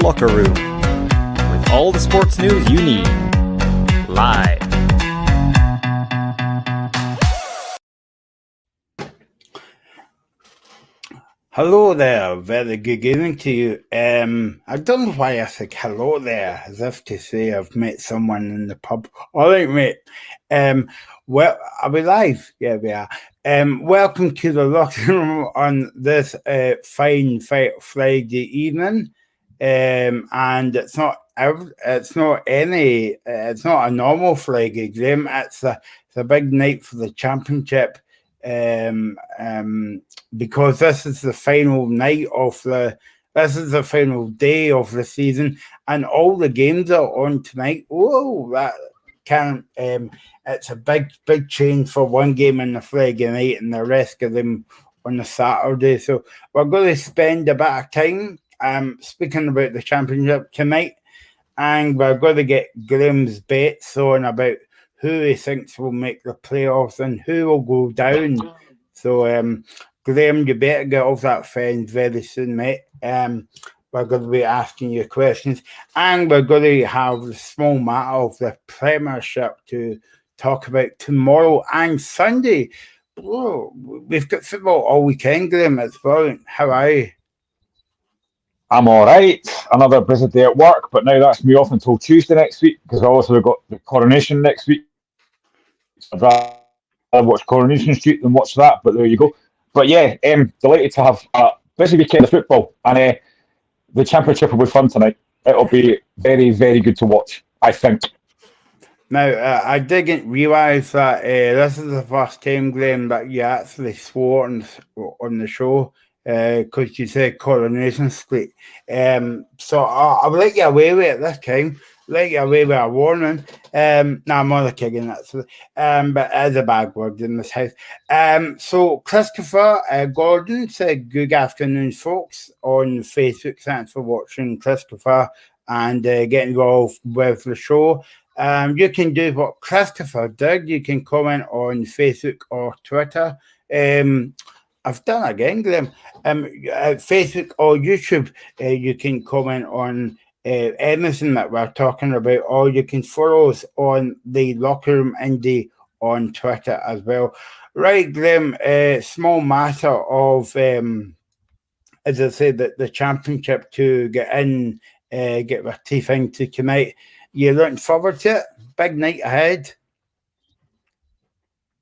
locker room with all the sports news you need. Live. Hello there, very good evening to you. I don't know why I think hello there, as if to say I've met someone in the pub. All right, mate. Well, are we live? Yeah, we are. Welcome to the locker room on this fine Friday evening. And it's not a normal Friday game. It's a big night for the championship. Because this is the final day of the season, and all the games are on tonight. Whoa, it's a big change for one game on the Friday night and the rest of them on the Saturday. So we're going to spend a bit of time speaking about the championship tonight, and we're going to get Graham's bets on about who he thinks will make the playoffs and who will go down. So, Graham, you better get off that fence very soon, mate. We're going to be asking you questions, and we're going to have the small matter of the Premiership to talk about tomorrow and Sunday. Whoa, we've got football all weekend, Graham. It's brilliant. How are you? I'm all right. Another busy day at work, but now that's me off until Tuesday next week because obviously we've got the coronation next week. I'd rather watch Coronation Street than watch that, but there you go. But yeah, delighted to have a busy weekend of football, and the championship will be fun tonight. It'll be very, very good to watch, I think. Now, I didn't realise that this is the first time, Graham, that you actually swore on the show because you said Coronation Street. So I'll let you away with it this time. Let you away with a warning. I'm only kidding, actually. But it is a bad word in this house. So Christopher Gordon said, "Good afternoon, folks," on Facebook. Thanks for watching, Christopher, and getting involved with the show. You can do what Christopher did. You can comment on Facebook or Twitter. I've done it again, Graham. Facebook or YouTube, you can comment on anything that we're talking about, or you can follow us on the Locker Room Indie on Twitter as well. Right, Graham, small matter of, as I said, the championship to get in, get our teeth into tonight. You're looking forward to it? Big night ahead.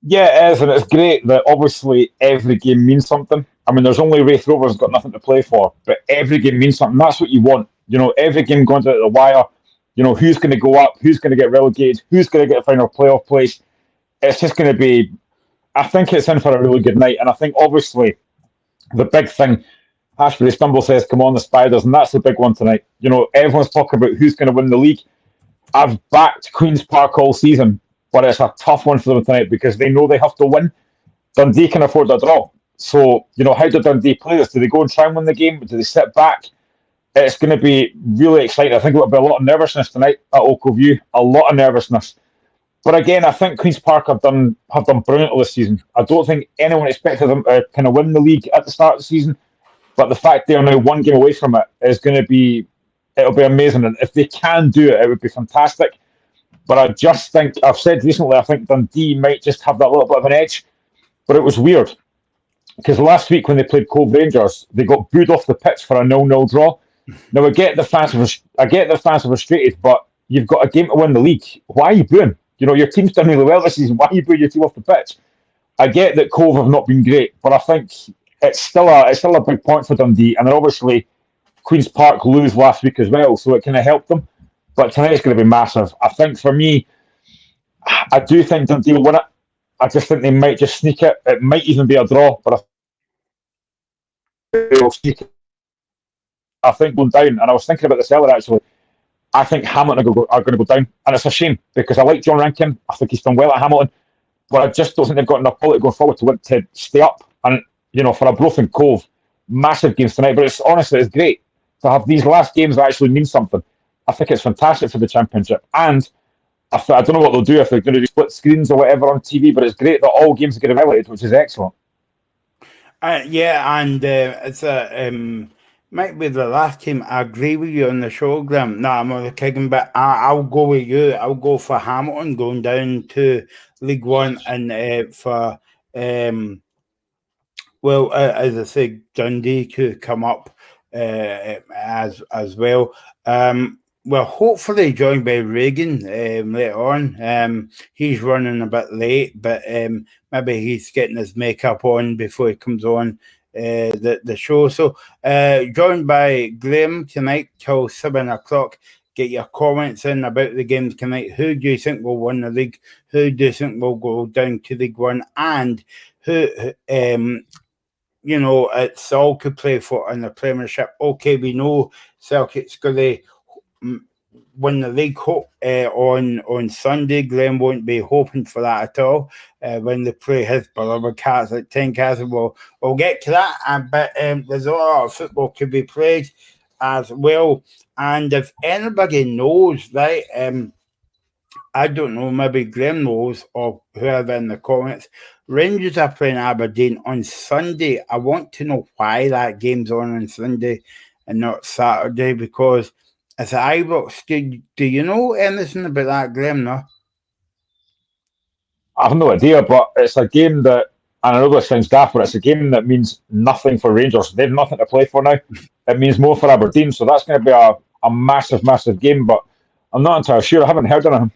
Yeah, it is, and it's great that obviously every game means something. I mean, there's only Wraith Rovers got nothing to play for, but every game means something. That's what you want. You know, every game going down to the wire. You know, who's going to go up, who's going to get relegated, who's going to get a final playoff place. It's just going to be, I think it's in for a really good night. And I think obviously the big thing, Ashbury Stumble says, come on, the Spiders, and that's the big one tonight. You know, everyone's talking about who's going to win the league. I've backed Queen's Park all season, but it's a tough one for them tonight because they know they have to win. Dundee can afford a draw. So, you know, how do Dundee play this? Do they go and try and win the game? Do they sit back? It's going to be really exciting. I think it'll be a lot of nervousness tonight at Oakville View. A lot of nervousness. But again, I think Queen's Park have done brilliantly this season. I don't think anyone expected them to kind of win the league at the start of the season. But the fact they are now one game away from it is going to be, it'll be amazing. And if they can do it, it would be fantastic. But I just think, I've said recently, I think Dundee might just have that little bit of an edge. But it was weird. Because last week when they played Cove Rangers, they got booed off the pitch for a 0-0 draw. Now I get the fans are frustrated, but you've got a game to win the league. Why are you booing? You know, your team's done really well this season. Why are you booing your team off the pitch? I get that Cove have not been great, but I think it's still a big point for Dundee. And then obviously Queen's Park lose last week as well, so it kind of helped them. But tonight's going to be massive. I think for me, I do think Dundee will win it. I just think they might just sneak it. It might even be a draw, but they'll sneak it. I think going down, and I was thinking about this earlier actually, I think Hamilton are going to go down. And it's a shame because I like John Rankin. I think he's done well at Hamilton. But I just don't think they've got enough quality going forward to stay up. And, you know, for a Broth and Cove, massive games tonight. But it's great to have these last games that actually mean something. I think it's fantastic for the championship. And I don't know what they'll do if they're going to do split screens or whatever on TV, but it's great that all games are getting highlighted, which is excellent. Yeah, and it's a might be the last team. I agree with you on the show, Graham. No, I'm only kidding, but I'll go with you. I'll go for Hamilton going down to League One and for well, as I say, Dundee could come up as well. Well, hopefully joined by Reagan later on. He's running a bit late, but maybe he's getting his makeup on before he comes on the show. So joined by Graham tonight till 7 o'clock. Get your comments in about the game tonight. Who do you think will win the league? Who do you think will go down to League One? And who you know, it's all could play for in the Premiership. Okay, we know Celtic's going to win the league on Sunday. Glenn won't be hoping for that at all when they play his beloved Cats at Tynecastle. We'll get to that, but there's a lot of football to be played as well. And if anybody knows, right, I don't know, maybe Graham knows or whoever in the comments. Rangers are playing Aberdeen on Sunday. I want to know why that game's on Sunday and not Saturday, because it's at Ibrox. Do you know anything about that, Graham? No? I have no idea, but it's a game that, and I know this sounds daft, but it's a game that means nothing for Rangers. They've nothing to play for now. It means more for Aberdeen, so that's going to be a massive, massive game, but I'm not entirely sure. I haven't heard anything.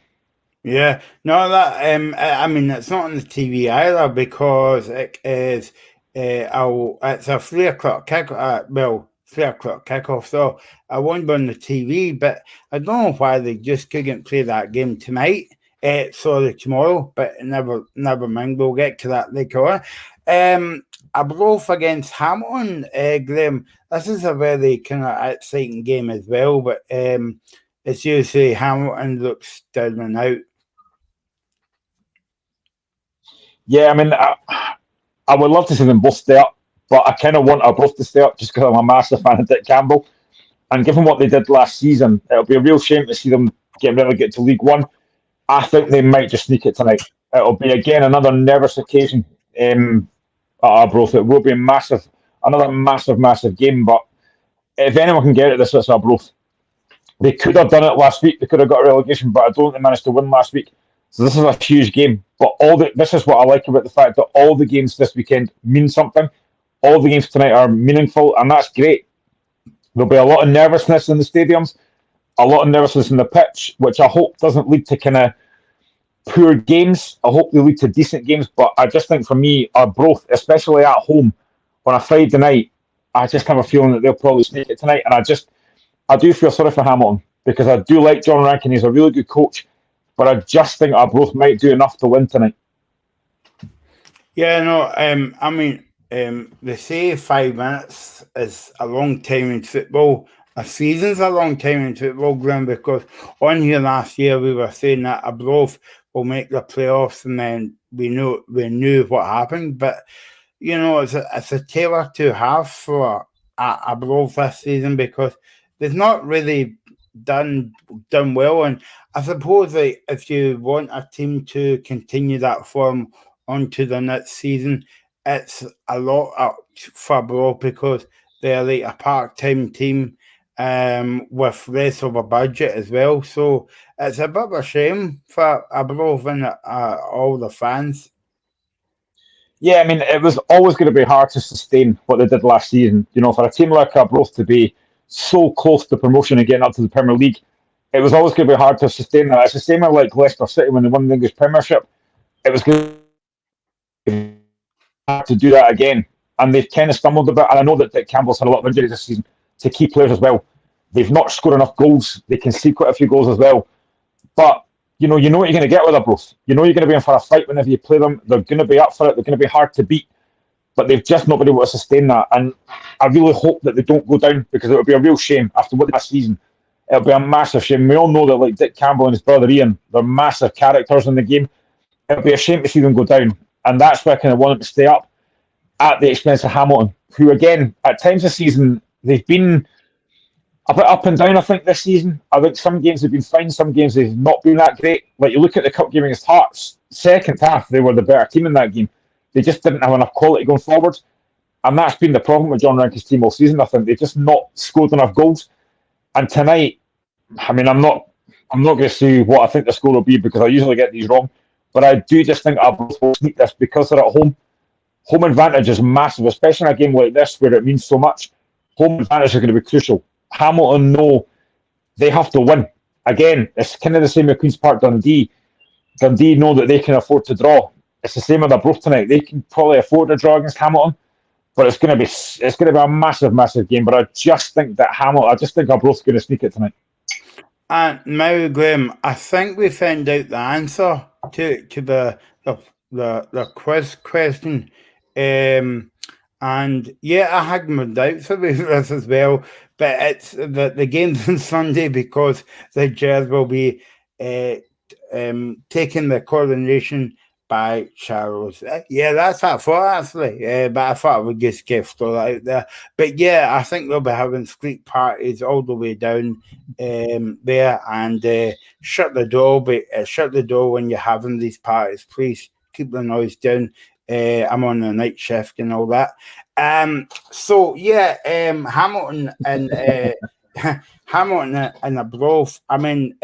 Yeah, no, that I mean, it's not on the TV either because it is. It's a 3 o'clock kick. 3 o'clock kickoff. So I won't be on the TV, but I don't know why they just couldn't play that game tonight. Sorry, tomorrow. But never mind. We'll get to that later on. Arbroath against Hamilton, Graham. This is a very kind of exciting game as well. But as you say, Hamilton looks down and out. Yeah, I mean, I would love to see them both stay up, but I kind of want Arbroath to stay up just because I'm a massive fan of Dick Campbell. And given what they did last season, it'll be a real shame to see them get relegated to League One. I think they might just sneak it tonight. It'll be, again, another nervous occasion at Arbroath. It will be another massive, massive game. But if anyone can get it, this is Arbroath. They could have done it last week. They could have got a relegation, but I don't think they managed to win last week. So this is a huge game. But this is what I like about the fact that all the games this weekend mean something. All the games tonight are meaningful, and that's great. There'll be a lot of nervousness in the stadiums, a lot of nervousness in the pitch, which I hope doesn't lead to kind of poor games. I hope they lead to decent games. But I just think for me, Arbroath, especially at home on a Friday night, I just have a feeling that they'll probably sneak it tonight. And I do feel sorry for Hamilton because I do like John Rankin. He's a really good coach. But I just think Arbroath might do enough to win tonight. Yeah, no, I mean, they say 5 minutes is a long time in football. A season's a long time in football, Graham, because on here last year we were saying that Arbroath will make the playoffs, and then we knew what happened. But you know, it's a tale or two half for Arbroath this season because they've not really done well, and I suppose that if you want a team to continue that form onto the next season, it's a lot for Arbroath because they're like a part-time team with less of a budget as well. So it's a bit of a shame for Arbroath and all the fans. Yeah, I mean, it was always going to be hard to sustain what they did last season. You know, for a team like Arbroath to be so close to promotion and getting up to the Premier League, it was always going to be hard to sustain that. It's the same like Leicester City when they won the English Premiership. It was going to be hard to do that again. And they've kind of stumbled a bit. And I know that Dick Campbell's had a lot of injuries this season to key players as well. They've not scored enough goals. They can see quite a few goals as well. But, you know what you're going to get with Arbroath. You know you're going to be in for a fight whenever you play them. They're going to be up for it. They're going to be hard to beat. But they've just not been able to sustain that. And I really hope that they don't go down because it would be a real shame after what last season. It'll be a massive shame. We all know that like Dick Campbell and his brother Ian, they're massive characters in the game. It'll be a shame to see them go down. And that's why I kind of want them to stay up at the expense of Hamilton, who again, at times this season, they've been a bit up and down, I think, this season. I think some games have been fine, some games they've not been that great. Like you look at the cup game against Hearts, second half, they were the better team in that game. They just didn't have enough quality going forward. And that's been the problem with John Rankin's team all season. I think they've just not scored enough goals. And tonight, I mean, I'm not going to say what I think the score will be because I usually get these wrong. But I do just think Arbroath will sneak this because they're at home. Home advantage is massive, especially in a game like this where it means so much. Home advantage is going to be crucial. Hamilton know they have to win. Again, it's kind of the same with Queen's Park Dundee. Dundee know that they can afford to draw. It's the same with Arbroath tonight. They can probably afford to draw against Hamilton. But it's going to be a massive, massive game. But I just think Arbroath's going to sneak it tonight. And now, Graham, I think we found out the answer to the quiz question. And yeah, I had my doubts about this as well. But it's the game's on Sunday because the Jazz will be taking the coronation by Charles. Yeah, that's what I thought, actually. But I thought I would just give stuff out there. But yeah, I think they'll be having street parties all the way down there, and shut the door. But shut the door when you're having these parties. Please keep the noise down. I'm on the night shift and all that. So yeah, Hamilton and Hamilton and Arbroath. I mean,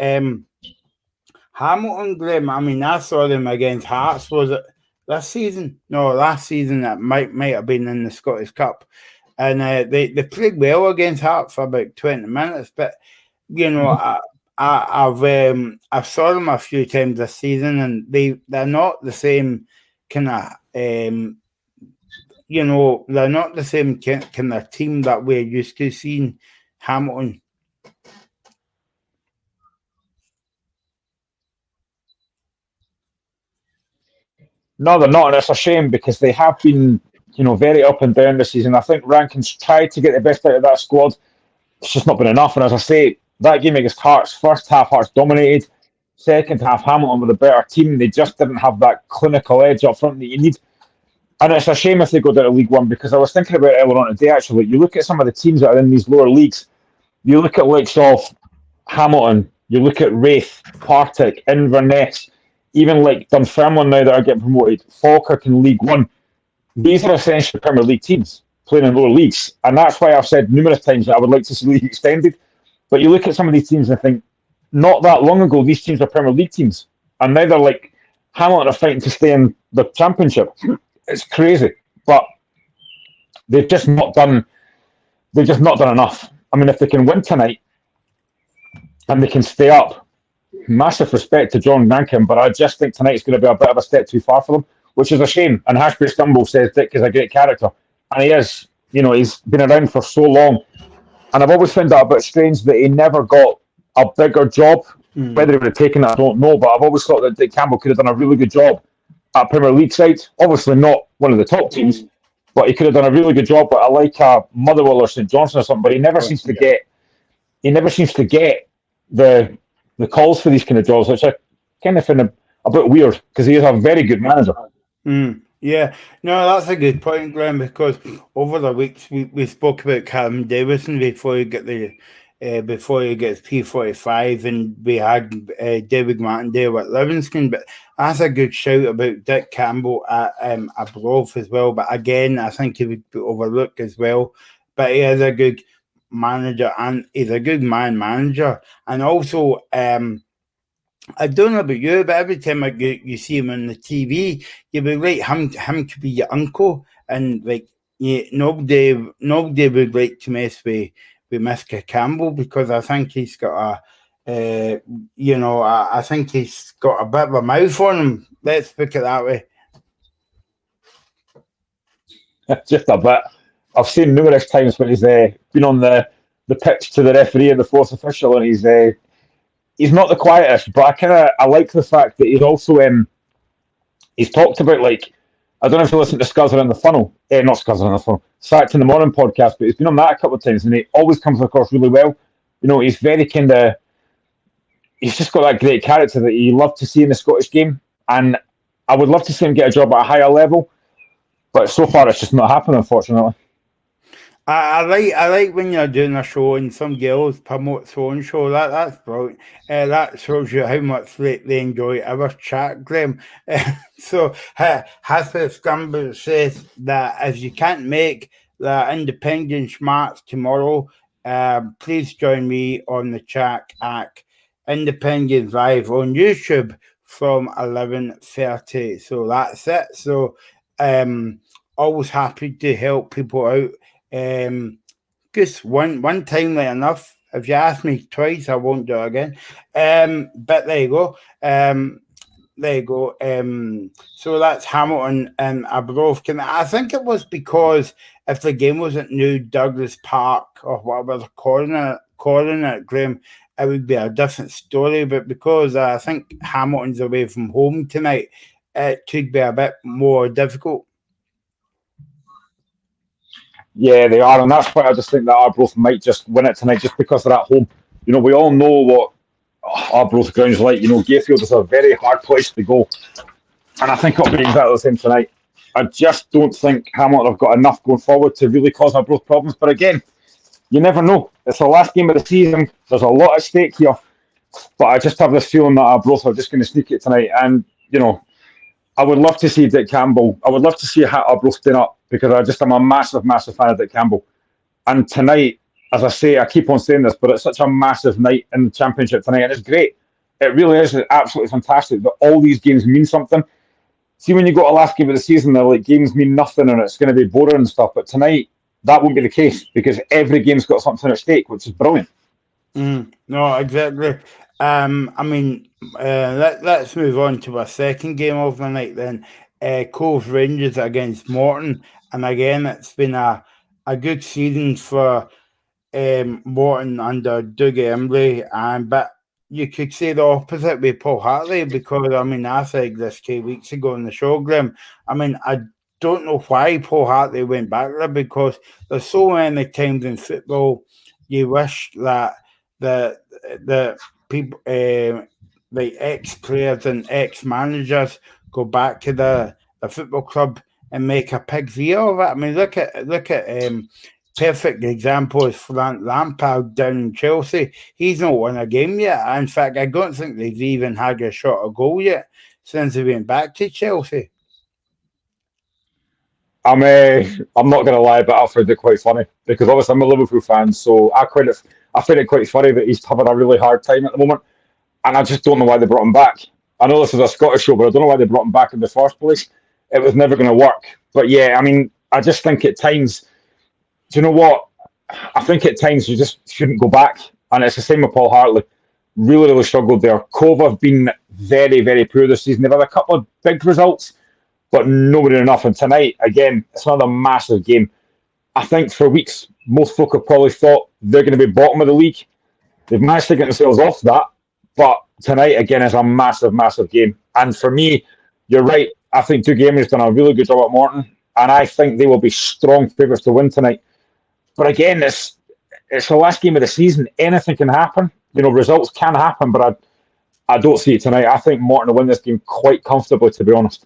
Hamilton, Graham, I mean, I saw them against Hearts, was it this season? No, last season. That might have been in the Scottish Cup. And they played well against Hearts for about 20 minutes. But, you know, I've saw them a few times this season, and they're not the same kind of, you know, they're not the same kind of team that we're used to seeing Hamilton. No, they're not, and it's a shame because they have been, you know, very up and down this season. I think Rankin's tried to get the best out of that squad. It's just not been enough. And as I say, that game against Hearts, first half Hearts dominated, second half Hamilton with a better team. They just didn't have that clinical edge up front that you need. And it's a shame if they go down to League One because I was thinking about it earlier on today, actually. You look at some of the teams that are in these lower leagues, you look at likes of Hamilton, you look at Wraith, Partick, Inverness, even like Dunfermline now that are getting promoted, Falkirk in League One. These are essentially Premier League teams playing in lower leagues. And that's why I've said numerous times that I would like to see the league extended. But you look at some of these teams and think, not that long ago, these teams were Premier League teams. And now they're like, Hamilton are fighting to stay in the Championship. It's crazy. But they've just not done enough. I mean, if they can win tonight and they can stay up, massive respect to John Rankin, but I just think tonight's going to be a bit of a step too far for them, which is a shame. And Hashbury Stumble says Dick is a great character. And he is. You know, he's been around for so long. And I've always found that a bit strange that he never got a bigger job. Whether he would have taken it, I don't know. But I've always thought that Dick Campbell could have done a really good job at Premier League side. Obviously not one of the top teams, but he could have done a really good job. But I like Motherwell or St Johnstone or something. But he never seems to get the calls for these kind of jobs, which I kind of find a bit weird because he is a very good manager. Yeah, no, that's a good point, Graham, because over the weeks we spoke about Callum Davison before he gets P45, and we had David Martindale at Livingston. But that's a good shout about Dick Campbell at Arbroath as well. But again, I think he would be overlooked as well. But he is a good manager, and he's a good manager. And also, I don't know about you, but every time you see him on the TV, you would like him to be your uncle, and like nobody would like to mess with Mr. Campbell, because I think he's got I think he's got a bit of a mouth on him. Let's put it that way. Just a bit. I've seen numerous times when he's been on the pitch to the referee and the fourth official, and he's not the quietest, but I like the fact that he's also he's talked about, like, I don't know if you listen to Scuzzers in the Funnel, not Scuzzers in the Funnel, Sacked in the Morning podcast, but he's been on that a couple of times, and he always comes across really well. You know, he's very he's just got that great character that you love to see in the Scottish game, and I would love to see him get a job at a higher level, but so far it's just not happened, unfortunately. I like when you're doing a show and some girls promote their own show. That's brilliant. That shows you how much they enjoy our chat, Graham. So Hasper Scramble says that if you can't make the Independence March tomorrow, please join me on the chat at Independence Live on YouTube from 11:30. So that's it. So always happy to help people out. Just one time like enough. If you ask me twice, I won't do it again. But there you go. There you go. So that's Hamilton and Abrovkin. I think it was because if the game was at New Douglas Park or whatever they're calling it, Graham, it would be a different story. But because I think Hamilton's away from home tonight, it could be a bit more difficult. Yeah, they are, and that's why I just think that Arbroath might just win it tonight, just because they're at home. You know, we all know what Arbroath ground's like. You know, Gayfield is a very hard place to go, and I think it'll be exactly the same tonight. I just don't think Hamilton have got enough going forward to really cause Arbroath problems. But again, you never know. It's the last game of the season. There's a lot at stake here, but I just have this feeling that Arbroath are just going to sneak it tonight. And you know, I would love to see Dick Campbell. I would love to see Arbroath staying up because I'm a massive, massive fan of Dick Campbell. And tonight, as I say, I keep on saying this, but it's such a massive night in the Championship tonight, and it's great. It really is absolutely fantastic that all these games mean something. See, when you go to the last game of the season, they're like games mean nothing and it's going to be boring and stuff. But tonight, that won't be the case because every game's got something at stake, which is brilliant. No, exactly. I mean, let's move on to our second game of the night then. Cove Rangers against Morton. And again, it's been a good season for Morton under Dougie Embley. But you could say the opposite with Paul Hartley because, I mean, I said this 2 weeks ago on the show, Graham. I mean, I don't know why Paul Hartley went back there because there's so many times in football you wish that the people, like ex-players and ex-managers go back to the football club and make a pig's ear of it. I mean, look at perfect example is Frank Lampard down in Chelsea. He's not won a game yet. In fact, I don't think they've even had a shot of goal yet since they went back to Chelsea. I'm not going to lie, but I find it quite funny because obviously I'm a Liverpool fan, so I find it quite funny that he's having a really hard time at the moment, and I just don't know why they brought him back. I know this is a Scottish show, but I don't know why they brought him back in the first place. It was never going to work. But yeah, I mean, I just think at times, do you know what? I think at times you just shouldn't go back, and it's the same with Paul Hartley. Really, really struggled there. Cove have been very, very poor this season. They've had a couple of big results, but nobody enough. And tonight, again, it's another massive game. I think for weeks, most folk have probably thought they're going to be bottom of the league. They've managed to get themselves off that. But tonight, again, is a massive, massive game. And for me, you're right. I think Dougie Emery's done a really good job at Morton. And I think they will be strong favourites to win tonight. But again, it's the last game of the season. Anything can happen. You know, results can happen, but I don't see it tonight. I think Morton will win this game quite comfortably, to be honest.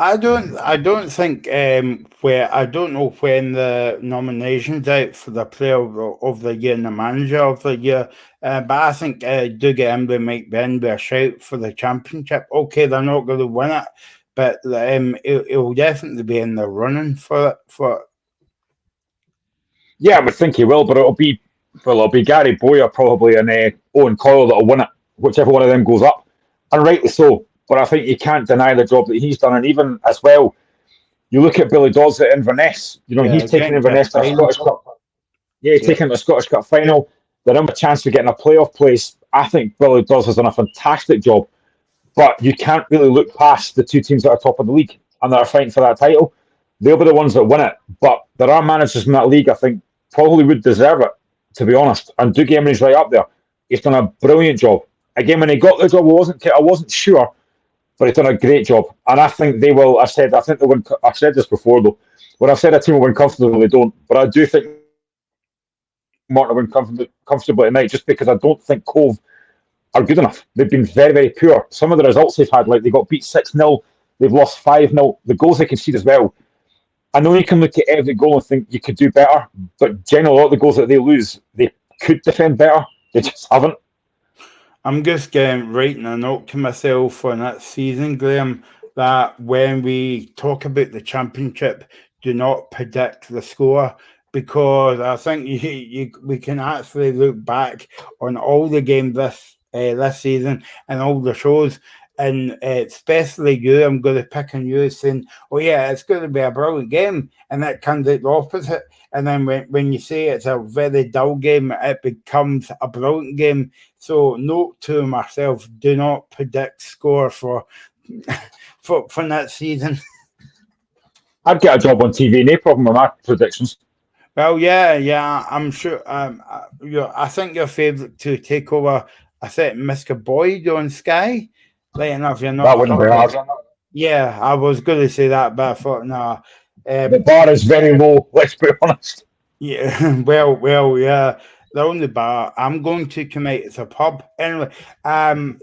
I don't think where I don't know when the nominations out for the player of the year and the manager of the year, but I think Dougie Embley might be in with a shout for the championship. Okay, they're not going to win it, but it'll definitely be in the running for it. Yeah, I would think he will, but it'll be Gary Bowyer probably and Owen Coyle that'll win it, whichever one of them goes up, and rightly so. But I think you can't deny the job that he's done, and even as well, you look at Billy Dodds at Inverness. You know, he's taken Inverness to a Scottish Cup. Yeah, he's taken the Scottish Cup final. They're in a chance of getting a playoff place. I think Billy Dodds has done a fantastic job, but you can't really look past the two teams that are top of the league and that are fighting for that title. They'll be the ones that win it. But there are managers in that league I think probably would deserve it, to be honest. And Dougie Emery's right up there. He's done a brilliant job. Again, when he got the job, I wasn't sure, but he's done a great job. And I think they will. I think they'll win. I've said this before, though. When I've said a team will win comfortably, they don't. But I do think Morton will win comfortably tonight, just because I don't think Cove are good enough. They've been very, very poor. Some of the results they've had, like they got beat 6-0, they've lost 5-0. The goals they concede as well. I know you can look at every goal and think you could do better, but generally, a lot of the goals that they lose, they could defend better. They just haven't. I'm just writing a note to myself for next season, Graham, that when we talk about the championship, do not predict the score, because I think we can actually look back on all the games this season and all the shows, and especially you, I'm going to pick on you saying, oh yeah, it's going to be a brilliant game, and it comes out the opposite. And then when you say it's a very dull game, it becomes a brilliant game. So note to myself, do not predict score for for next season. I'd get a job on TV, no problem with my predictions. Well, yeah, I'm sure. I think your favourite to take over, I said Mr. Boyd on Sky. Like enough, you're not. That wouldn't be hard. Yeah, I was going to say that, but I thought, no. The bar is very low, let's be honest. Yeah, well, yeah. The only bar I'm going to commit is a pub. Anyway,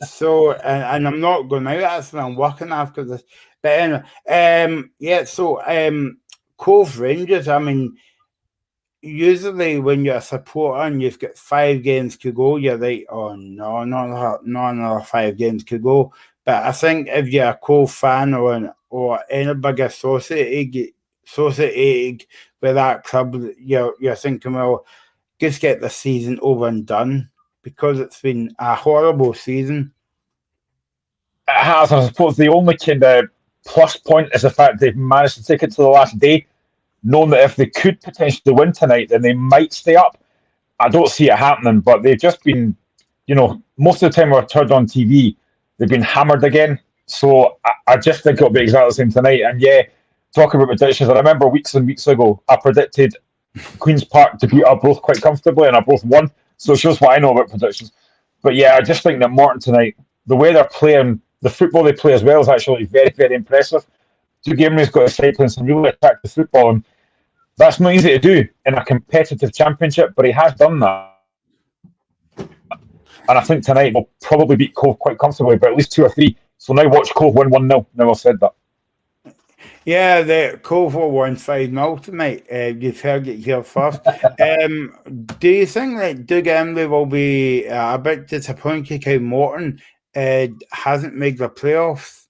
so and I'm not going out, actually, I'm working after this. But anyway, yeah, so Cove Rangers, I mean, usually when you're a supporter and you've got 5 games to go, you're like, oh no, not another 5 games to go. But I think if you're a Cove fan or any big associated with that club, you're thinking, well, just get the season over and done, because it's been a horrible season. It has, I suppose the only kind of plus point is the fact they've managed to take it to the last day, knowing that if they could potentially win tonight, then they might stay up. I don't see it happening, but they've just been, most of the time we're turned on TV, they've been hammered again. So I just think it'll be exactly the same tonight. And yeah, talking about predictions, I remember weeks and weeks ago, I predicted Queen's Park to beat Arbroath quite comfortably, and Arbroath won. So it shows what I know about predictions. But yeah, I just think that Morton tonight, the way they're playing, the football they play as well is actually very, very impressive. Dugamry's got a side playing some really attractive football, and that's not easy to do in a competitive championship, but he has done that. And I think tonight we'll probably beat Cove quite comfortably, but at least 2 or 3. So now watch Cove win 1-0. Now I've said that. Yeah, the Cove will win 5-0 tonight. You've heard it here first. Do you think that Doug Emily will be a bit disappointed how Morton hasn't made the playoffs?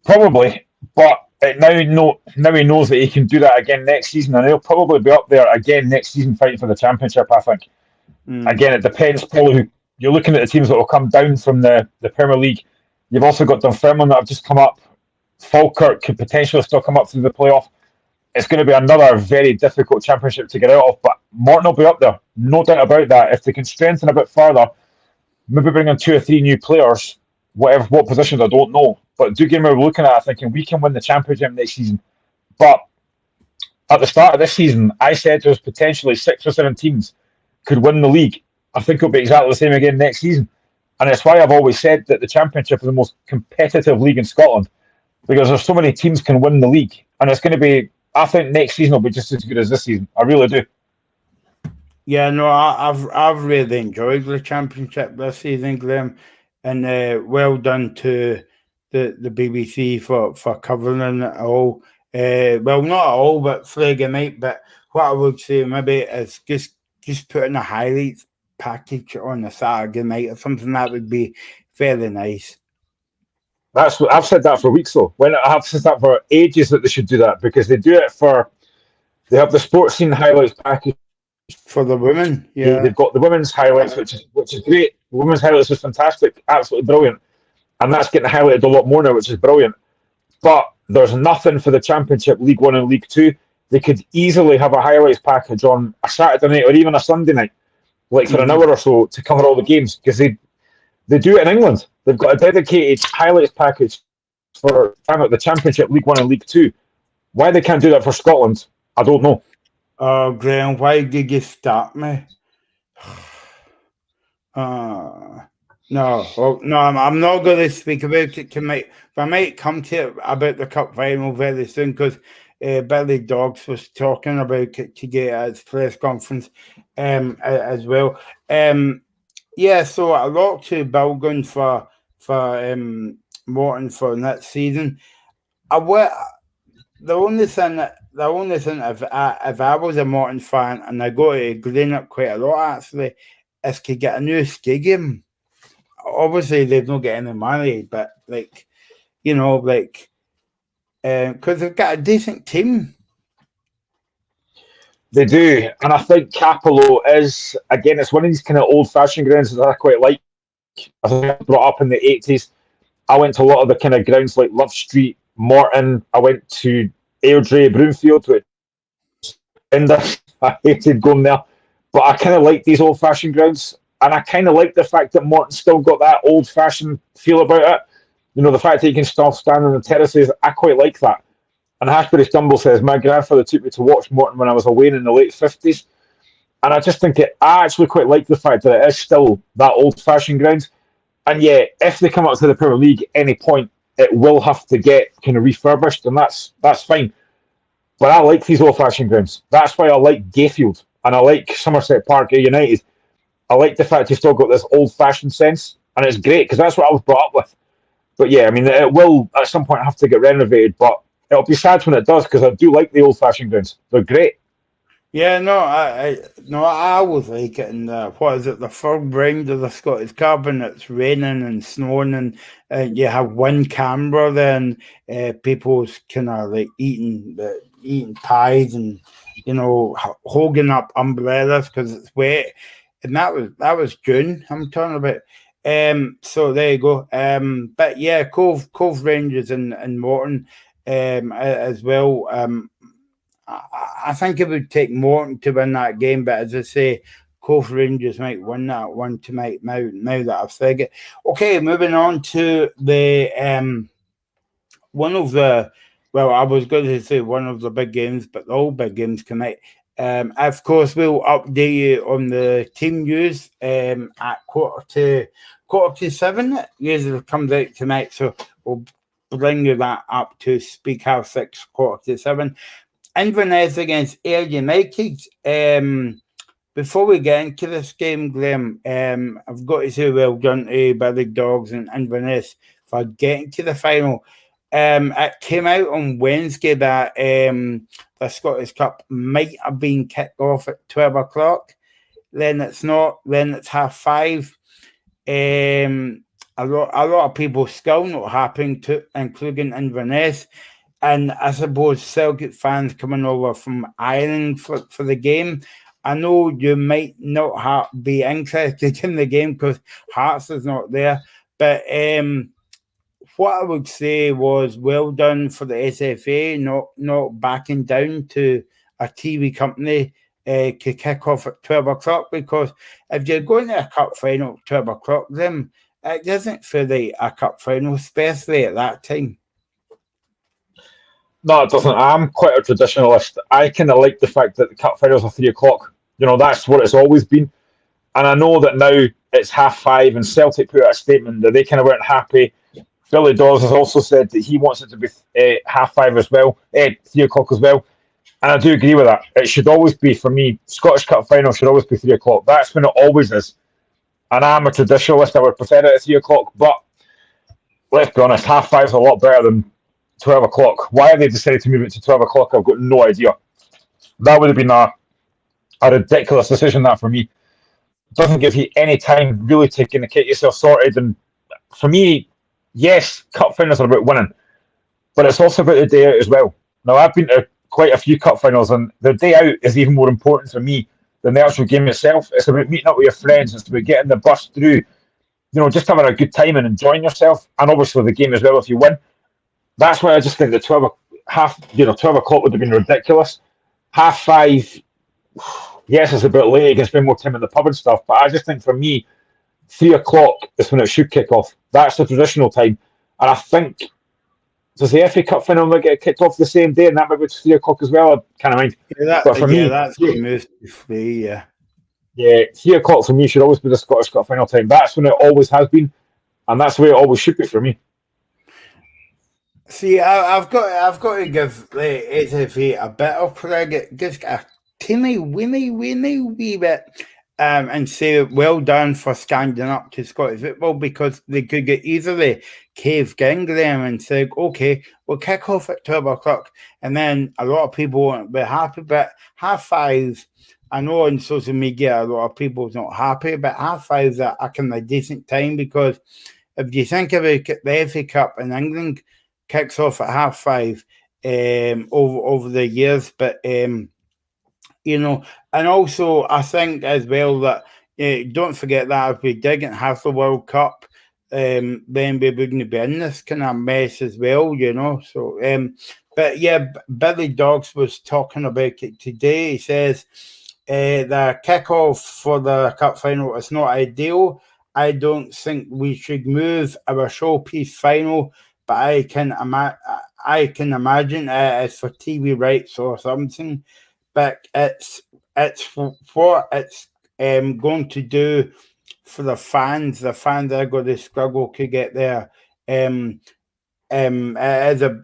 Probably, but now he knows that he can do that again next season, and he'll probably be up there again next season fighting for the championship, I think. Again, it depends probably who you're looking at. The teams that will come down from the Premier League. You've also got Dunfermline that have just come up. Falkirk could potentially still come up through the playoff. It's going to be another very difficult championship to get out of, but Morton will be up there, no doubt about that. If they can strengthen a bit further, maybe bring in 2 or 3 new players, what positions I don't know. But Dugamry we're looking at it thinking we can win the championship next season. But at the start of this season, I said there's potentially 6 or 7 teams could win the league. I think it'll be exactly the same again next season. And it's why I've always said that the championship is the most competitive league in Scotland, because there's so many teams can win the league. And it's going to be, I think next season will be just as good as this season. I really do. Yeah, no, I've really enjoyed the championship this season, Graham, and well done to the BBC for covering it all. Well, not all, but Friday night. But what I would say maybe is just putting a highlights package on a Saturday night or something. That would be very nice. That's what I've said that for weeks though. When I've said that for ages that they should do that, because they do it they have the sports scene highlights package for the women. Yeah, they've got the women's highlights, which is great. The women's highlights is fantastic, absolutely brilliant, and that's getting highlighted a lot more now, which is brilliant. But there's nothing for the Championship, League One and League Two. They could easily have a highlights package on a Saturday night or even a Sunday night, like for an hour or so, to cover all the games, because they do it in England. They've got a dedicated highlights package for the Championship, League One and League Two. Why they can't do that for Scotland, I don't know. Oh, Graham, why did you stop me? No, I'm not going to speak about it tonight. But I might come to it about the Cup final very soon, because Billy Dogs was talking about it today at his press conference as well. Yeah, so a lot to build on for Morton for next season. the only thing if I was a Morton fan and I go to Greenock quite a lot actually, is to get a new stadium. Obviously, they've not got any money, but like because they've got a decent team. They do, and I think Capello is, again, it's one of these kind of old-fashioned grounds that I quite like. As I brought up in the 80s, I went to a lot of the kind of grounds like Love Street, Morton. I went to Airdrie, Broomfield, which I hated going there. But I kind of like these old-fashioned grounds, and I kind of like the fact that Morton still got that old-fashioned feel about it. You know, the fact that you can still stand on the terraces, I quite like that. And Hashbury Stumble says, my grandfather took me to watch Morton when I was away in the late 50s. And I just think I actually quite like the fact that it is still that old-fashioned ground. And yeah, if they come up to the Premier League at any point, it will have to get kind of refurbished, and that's fine. But I like these old-fashioned grounds. That's why I like Gayfield, and I like Somerset Park at United. I like the fact you've still got this old-fashioned sense, and it's great because that's what I was brought up with. But yeah, I mean, it will at some point have to get renovated, but it'll be sad when it does because I do like the old-fashioned grounds. They're great. Yeah, no, I always like it. And what is it? The third round of the Scottish Cup, and it's raining and snowing, and you have one camera, then people's kind of like eating pies and holding up umbrellas because it's wet, and that was June. I'm talking about. So there you go. But yeah, Cove Rangers and Morton, as well. I think it would take Morton to win that game, but as I say, Cove Rangers might win that one tonight. Now that I've said it. Okay, moving on to the one of the I was going to say one of the big games, but all big games tonight. Of course, we'll update you on the team news at quarter to 7. It usually comes out tonight, so we'll bring you that up to speak half 6, quarter to 7. Inverness against Ayr United. Before we get into this game, Graham, I've got to say well done to Billy Dogs and Inverness for getting to the final. It came out on Wednesday that the Scottish Cup might have been kicked off at 12 o'clock. Then it's not. Then it's 5:30. A lot of people still not happy, including Inverness. And I suppose Celtic fans coming over from Ireland for the game. I know you might not be interested in the game because Hearts is not there. But what I would say was well done for the SFA not backing down to a TV company to kick off at 12 o'clock, because if you're going to a cup final at 12 o'clock, then it doesn't feel like a cup final, especially at that time. No, it doesn't. I'm quite a traditionalist. I kind of like the fact that the cup finals are 3 o'clock. You know, that's what it's always been. And I know that now it's 5:30, and Celtic put out a statement that they kind of weren't happy. Billy Dawes has also said that he wants it to be 5:30 as well, 3 o'clock as well. And I do agree with that. It should always be, for me, Scottish Cup final should always be 3 o'clock. That's when it always is. And I'm a traditionalist. I would prefer it at 3 o'clock. But let's be honest, 5:30 is a lot better than 12 o'clock. Why they decided to move it to 12 o'clock, I've got no idea. That would have been a ridiculous decision, that, for me. It doesn't give you any time really to kind of get yourself sorted. And for me, yes, cup finals are about winning, but it's also about the day out as well. Now, I've been to quite a few cup finals, and the day out is even more important for me than the actual game itself. It's about meeting up with your friends. It's about getting the bus through, just having a good time and enjoying yourself, and obviously the game as well if you win. That's why I just think the 12 o'clock would have been ridiculous. 5:30, yes, it's a bit late. You can spend more time in the pub and stuff, but I just think for me, 3 o'clock is when it should kick off. That's the traditional time. And I think, does the FA Cup final might get kicked off the same day, and that might be 3 o'clock as well? I kind of mind. But for me, that's mostly yeah. Yeah, 3 o'clock for me should always be the Scottish Cup final time. That's when it always has been, and that's the way it always should be for me. See, I've got to give the SFA a bit of credit, just a teeny weeny wee bit. and say well done for standing up to Scottish football, because they could get easily caved in, Graham, and said, okay, we'll kick off at 12 o'clock. And then a lot of people won't be happy, but 5:30, I know on social media a lot of people are not happy, but 5:30 is a kind of decent time, because if you think about it, the FA Cup in England kicks off at 5:30 over the years, but you know, and also I think as well that don't forget that if we didn't have the World Cup, then we wouldn't be in this kind of mess as well, you know. So, but yeah, Billy Dogs was talking about it today. He says the kickoff for the cup final is not ideal. I don't think we should move our showpiece final, but I can imagine it's for TV rights or something. But it's what it's going to do for the fans. The fans are going to struggle to get there. As a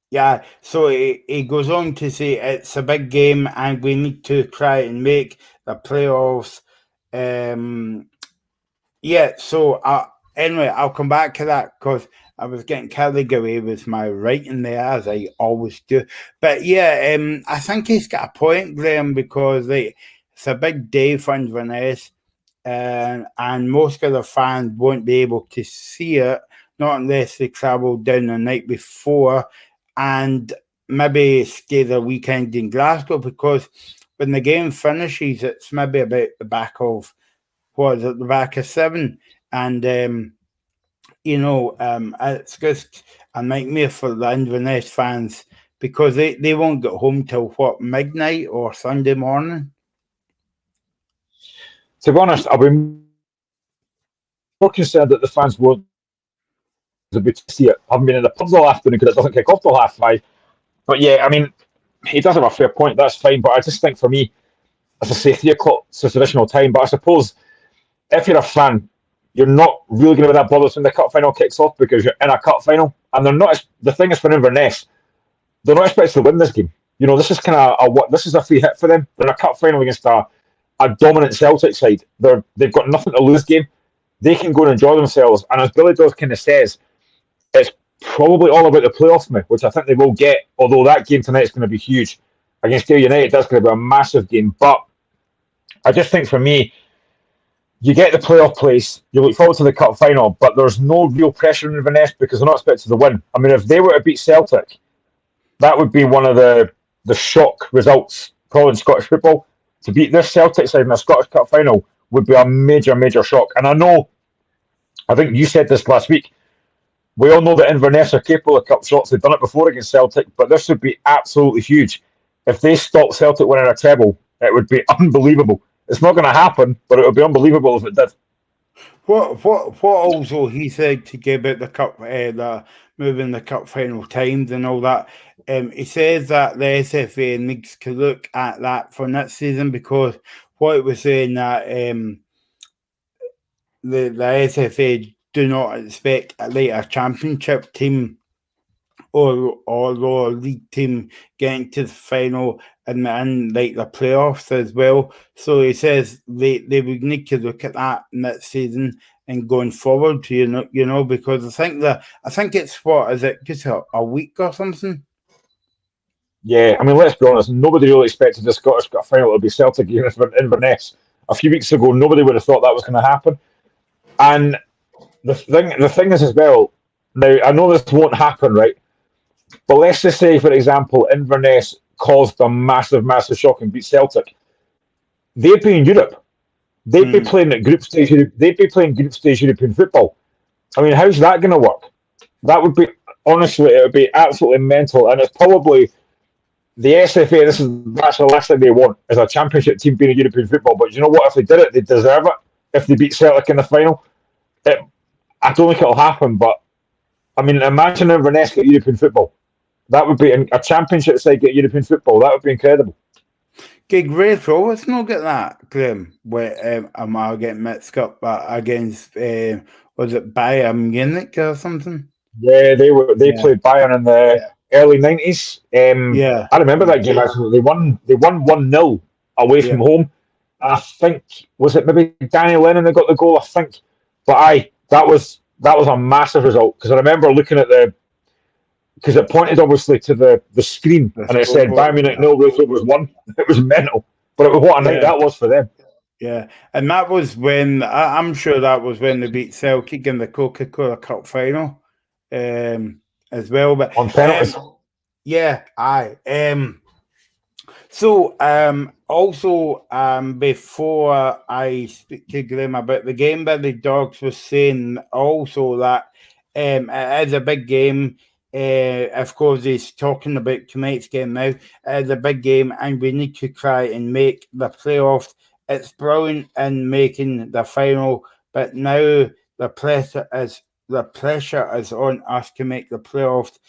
yeah, so he goes on to say it's a big game and we need to try and make the playoffs. Yeah, so anyway, I'll come back to that because I was getting carried away with my writing there, as I always do. But yeah, I think he's got a point, Graham, because it's a big day for Inverness, and most of the fans won't be able to see it, not unless they travel down the night before and maybe stay the weekend in Glasgow, because when the game finishes, it's maybe about the back of the back of 7, and it's just a nightmare for the Inverness fans, because they won't get home till midnight or Sunday morning. To be honest, I'll be more concerned that the fans won't see it. I haven't been in the pubs all afternoon because it doesn't kick off till 5:30. But yeah, I mean, he does have a fair point. That's fine. But I just think for me, as I say, 3 o'clock is a traditional time. But I suppose if you're a fan, you're not really going to be that bothered when the cup final kicks off, because you're in a cup final, and they're not. The thing is for Inverness, they're not expected to win this game. You know, this is kind of this is a free hit for them. They're in a cup final against a dominant Celtic side. They've got nothing to lose game. They can go and enjoy themselves. And as Billy Dawes kind of says, it's probably all about the playoff, which I think they will get. Although that game tonight is going to be huge against Dale United, that's going to be a massive game. But I just think for me, you get the playoff place, you look forward to the cup final, but there's no real pressure in Inverness because they're not expected to win. I mean, if they were to beat Celtic, that would be one of the shock results probably in Scottish football. To beat this Celtic side in a Scottish Cup final would be a major, major shock. And I think you said this last week, we all know that Inverness are capable of cup shots. They've done it before against Celtic, but this would be absolutely huge. If they stop Celtic winning a treble, it would be unbelievable. It's not going to happen, but it would be unbelievable if it did. What also he said to give out the cup, the moving the cup final times and all that. He says that the SFA needs to look at that for next season, because what it was saying that the SFA do not expect a championship team or lower league team getting to the final and like the playoffs as well. So he says they would need to look at that next season and going forward, you know, because I think it's just a week or something. Yeah, I mean, let's be honest, nobody really expected the Scottish Cup final to be Celtic against Inverness. A few weeks ago, nobody would have thought that was going to happen. And the thing is as well, now I know this won't happen, right? But let's just say, for example, Inverness caused a massive, massive shock and beat Celtic. They'd be in Europe. They'd be playing at group stage. They'd be playing group stage European football. I mean, how's that going to work? That would be, honestly, it would be absolutely mental. And it's probably the SFA. That's the last thing they want, is a championship team being in European football. But you know what? If they did it, they deserve it. If they beat Celtic in the final, I don't think it'll happen. But I mean, imagine Inverness get European football. That would be a championship side get European football. That would be incredible. Gig Rachel, let's not get that, Graham. Where am I getting mixed up against was it Bayern Munich or something? Yeah, they played Bayern in the early 90s. I remember that game actually. They won 1-0 away from home. I think, was it maybe Danny Lennon that got the goal? I think. But that was a massive result, because I remember looking at because it pointed obviously to the screen, and it said Bayern Munich 0, Raith Rovers 1. It was mental. But what a night that was for them. Yeah, and that was when, I'm sure that was when they beat Celtic in the Coca-Cola Cup final as well. But on penalties. Yeah, aye. So, also, before I speak to Graham about the game, Billy Dogs was saying also that it is a big game. Of course, he's talking about tonight's game now. It's a big game, and we need to try and make the playoffs. It's brilliant in making the final, but now the pressure is on us to make the playoffs.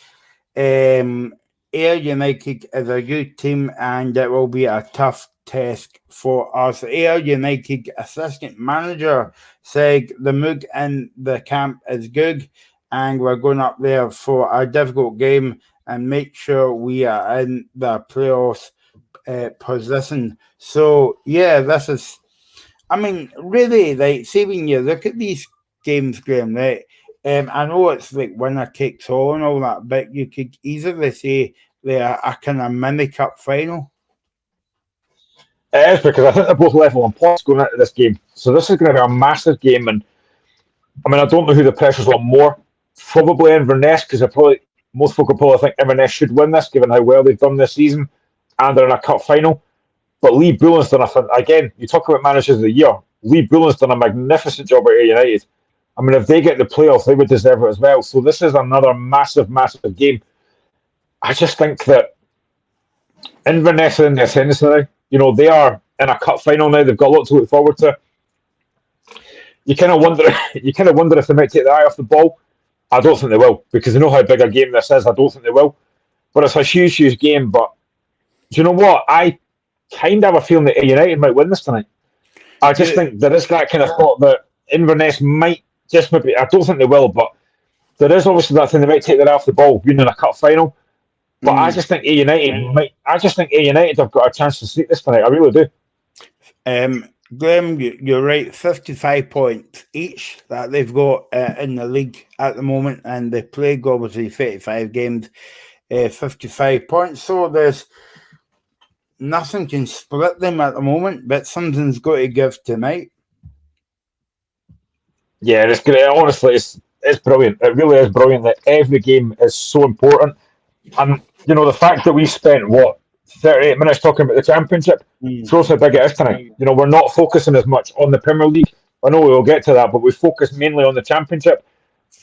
Ayr United is a good team, and it will be a tough test for us. Ayr United assistant manager said the mood in the camp is good, and we're going up there for a difficult game and make sure we are in the playoffs position. So yeah, this is, I mean, really, like, see, when you look at these games, Graham, right? I know it's like winner takes all and all that, but you could easily say they're a kind of mini cup final. It is, because I think they're both level on points going into this game. So this is going to be a massive game, and I mean, I don't know who the pressure's on more. Probably Inverness, because most folk will probably think Inverness should win this, given how well they've done this season, and they're in a cup final. But Lee Bullen's done again, you talk about managers of the year. Lee Bullen's done a magnificent job at Ayr United. I mean, if they get the playoffs, they would deserve it as well. So this is another massive, massive game. I just think that Inverness are in the ascendancy now. You know, they are in a cup final now. They've got a lot to look forward to. You kind of wonder if they might take their eye off the ball. I don't think they will, because they know how big a game this is. I don't think they will. But it's a huge, huge game. But do you know what? I kind of have a feeling that United might win this tonight. I just think there is that kind of thought that Inverness might just maybe, I don't think they will, but there is obviously that thing, they might take their eye off the ball, winning a cup final. But I just think United have got a chance to sneak this tonight. I really do. Graham, you're right. 55 points each that they've got in the league at the moment, and they played obviously 35 games, 55 points. So there's nothing can split them at the moment, but something's got to give tonight. Yeah, it's great. Honestly, it's brilliant. It really is brilliant that every game is so important. And, you know, the fact that we spent, 38 minutes talking about the Championship shows how big it is tonight. You know, we're not focusing as much on the Premier League. I know we'll get to that, but we focus mainly on the Championship.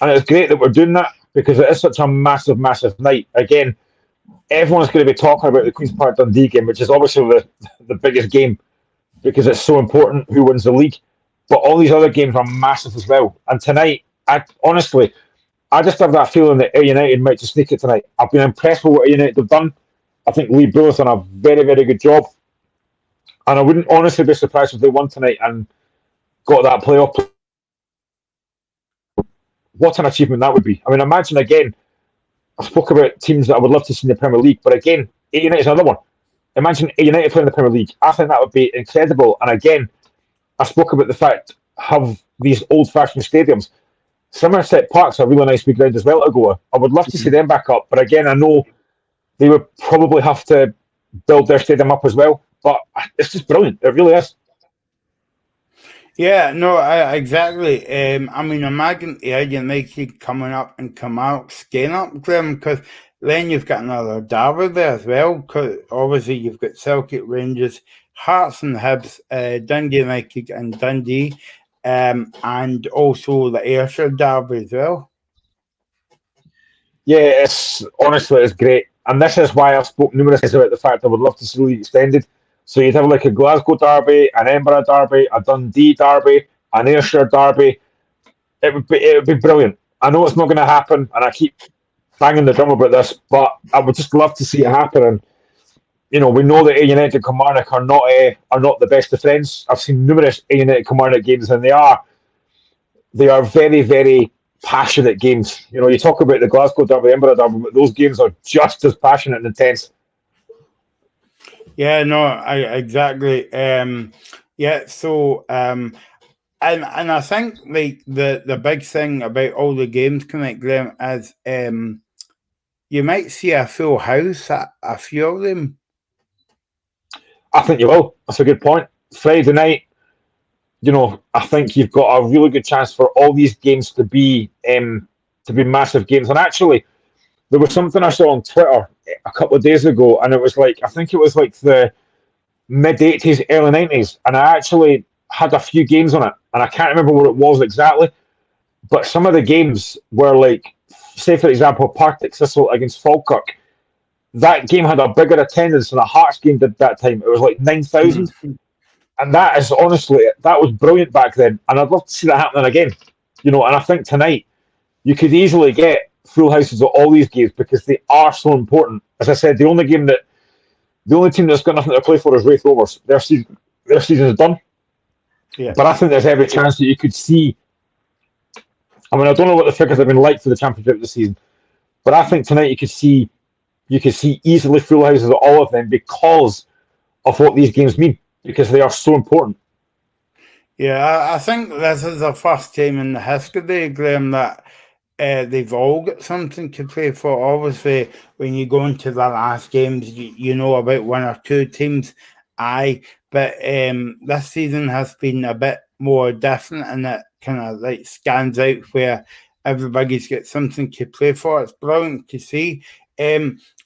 And it's great that we're doing that, because it is such a massive, massive night. Again, everyone's going to be talking about the Queen's Park Dundee game, which is obviously the biggest game, because it's so important who wins the league. But all these other games are massive as well. And tonight, I just have that feeling that Ayr United might just sneak it tonight. I've been impressed with what Ayr United have done. I think Lee Bullen's done a very, very good job. And I wouldn't honestly be surprised if they won tonight and got that playoff. What an achievement that would be. I mean, imagine again, I spoke about teams that I would love to see in the Premier League, but again, Ayr United is another one. Imagine Ayr United playing the Premier League. I think that would be incredible. And again, I spoke about the fact of these old-fashioned stadiums. Somerset Park's a really nice big ground as well to go. I would love to see them back up, but again, I know they would probably have to build their stadium up as well. But it's just brilliant. It really is. Yeah, no, exactly. I mean, imagine Ayr United coming up and scaling up, Graham, because then you've got another derby there as well. Because obviously you've got Celtic, Rangers, Hearts and Hibs, Dundee United and Dundee, and also the Ayrshire derby as well. Yeah, it's great. And this is why I've spoken numerous times about the fact I would love to see the league extended. So you'd have like a Glasgow derby, an Edinburgh derby, a Dundee derby, an Ayrshire derby. It would be brilliant. I know it's not going to happen, and I keep banging the drum about this, but I would just love to see it happen. And you know, we know that Ayr United and Kilmarnock are not the best of friends. I've seen numerous Ayr United Kilmarnock games, and they are very, very passionate games. You know, you talk about the Glasgow derby, Edinburgh derby, but those games are just as passionate and intense. Yeah, no, exactly. Yeah, so and I think like the big thing about all the games tonight, Graham, is you might see a full house at a few of them. I think you will. That's a good point. Friday night, I think you've got a really good chance for all these games to be massive games. And actually, there was something I saw on Twitter a couple of days ago, and it was like I think it was like the mid 80s, early 90s, and I actually had a few games on it, and I can't remember what it was exactly, but some of the games were like, say for example, Partick Thistle against Falkirk. That game had a bigger attendance than a Hearts game did that time. It was like 9,000. Mhm. And that is honestly, that was brilliant back then. And I'd love to see that happening again. And I think tonight you could easily get full houses of all these games because they are so important. As I said, the only team that's got nothing to play for is Wraith Rovers. Their season is done. Yeah, But I think there's every chance that you could see. I mean, I don't know what the figures have been like for the championship this season, but I think tonight you could see easily full houses of all of them because of what these games mean, because they are so important. yeah. I think this is the first time in the history, Graham, that they've all got something to play for. Obviously, when you go into the last games, you know about one or two teams. But this season has been a bit more different, and it kind of like stands out where everybody's got something to play for. It's brilliant to see.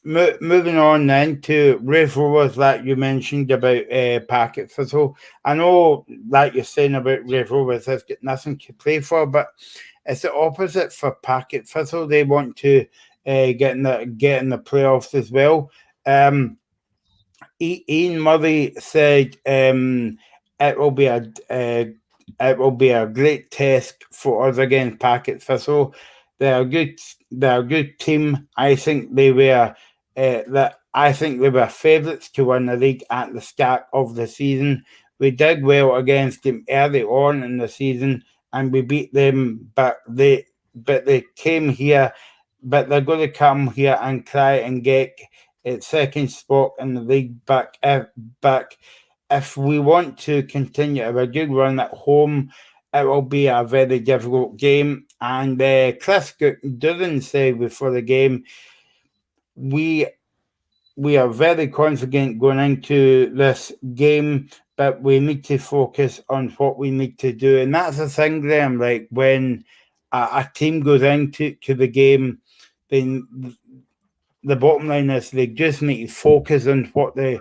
Moving on then to Raith Rovers that you mentioned about Packet Thistle. I know, like you're saying about Raith Rovers, they've got nothing to play for, but it's the opposite for Packet Thistle. They want to get in the playoffs as well. Ian Murray said it will be it will be a great test for us against Packet Thistle. They're a good team. I think they were favourites to win the league at the start of the season. We did well against them early on in the season, and we beat them. But they came here, but they're going to come here and try and get its second spot in the league back. If we want to continue a good run at home, it will be a very difficult game. And Chris Doolan said before the game, we are very confident going into this game, but we need to focus on what we need to do. And that's the thing, Graham, like when a team goes into the game, then the bottom line is they just need to focus on what they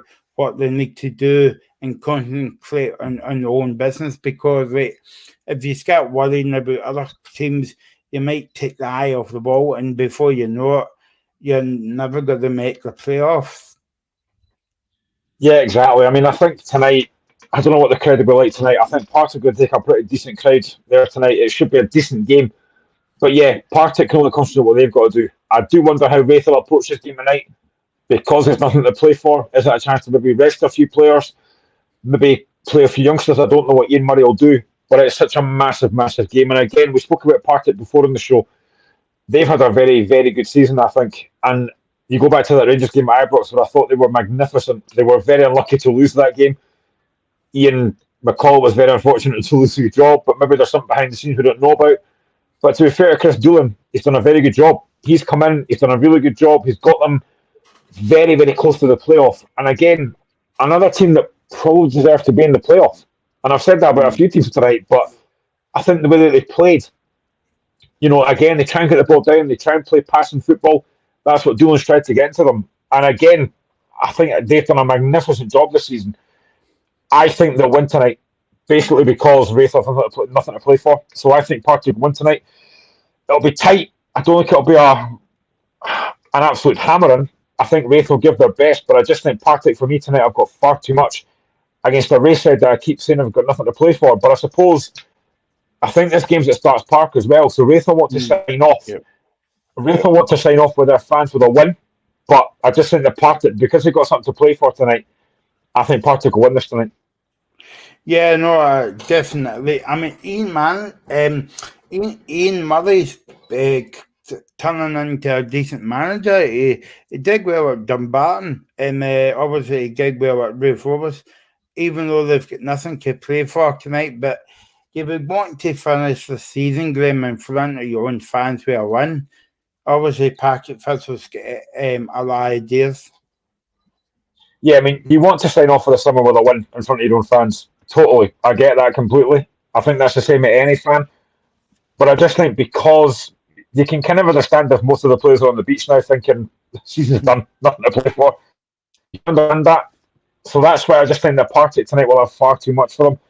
need to do and concentrate on their own business, because if you start worrying about other teams, you might take the eye off the ball, and before you know it, you're never going to make the playoffs. Yeah, exactly. I mean, I think tonight, I don't know what the crowd will be like tonight. I think Partick will take a pretty decent crowd there tonight. It should be a decent game. But yeah, Partick can only concentrate what they've got to do. I do wonder how Wraith will approach this game tonight because there's nothing to play for. Is it a chance to maybe rest a few players? Maybe play a few youngsters? I don't know what Ian Murray will do. But it's such a massive, massive game. And again, we spoke about Partick before in the show. They've had a very, very good season, I think. And you go back to that Rangers game at Ibrox where I thought they were magnificent. They were very unlucky to lose that game. Ian McCall was very unfortunate to lose his job, but maybe there's something behind the scenes we don't know about. But to be fair to Chris Doolan, he's done a very good job. He's come in, he's done a really good job. He's got them very, very close to the playoff. And again, another team that probably deserves to be in the playoff. And I've said that about a few teams tonight, but I think the way that they played, again, they try and get the ball down, they try and play passing football. That's what Doolan's tried to get into them. And again, I think they've done a magnificent job this season. I think they'll win tonight, basically because Wraith have nothing to play for. So I think Partick will win tonight. It'll be tight. I don't think it'll be an absolute hammering. I think Wraith will give their best, but I just think Partick, for me tonight, I've got far too much against a Wraith side that I keep saying I've got nothing to play for. But I think this game's at Starks Park as well, so Wraith will want to sign off. Yep. Wraith will want to sign off with their fans with a win, but I just think that Partick, because they've got something to play for tonight, I think Partick will win this tonight. Yeah, no, definitely. I mean, Ian Murray's turning into a decent manager. He did well at Dumbarton, and obviously he did well at Ruth Roberts, even though they've got nothing to play for tonight. But you would want to finish the season, Graham, in front of your own fans with a win. Obviously, Patrick Thistle's got a lot of ideas. Yeah, I mean, you want to sign off for the summer with a win in front of your own fans. Totally. I get that completely. I think that's the same with any fan. But I just think because you can kind of understand if most of the players are on the beach now thinking the season's done, nothing to play for. You understand that. So that's why I just think that Partick tonight will have far too much for them.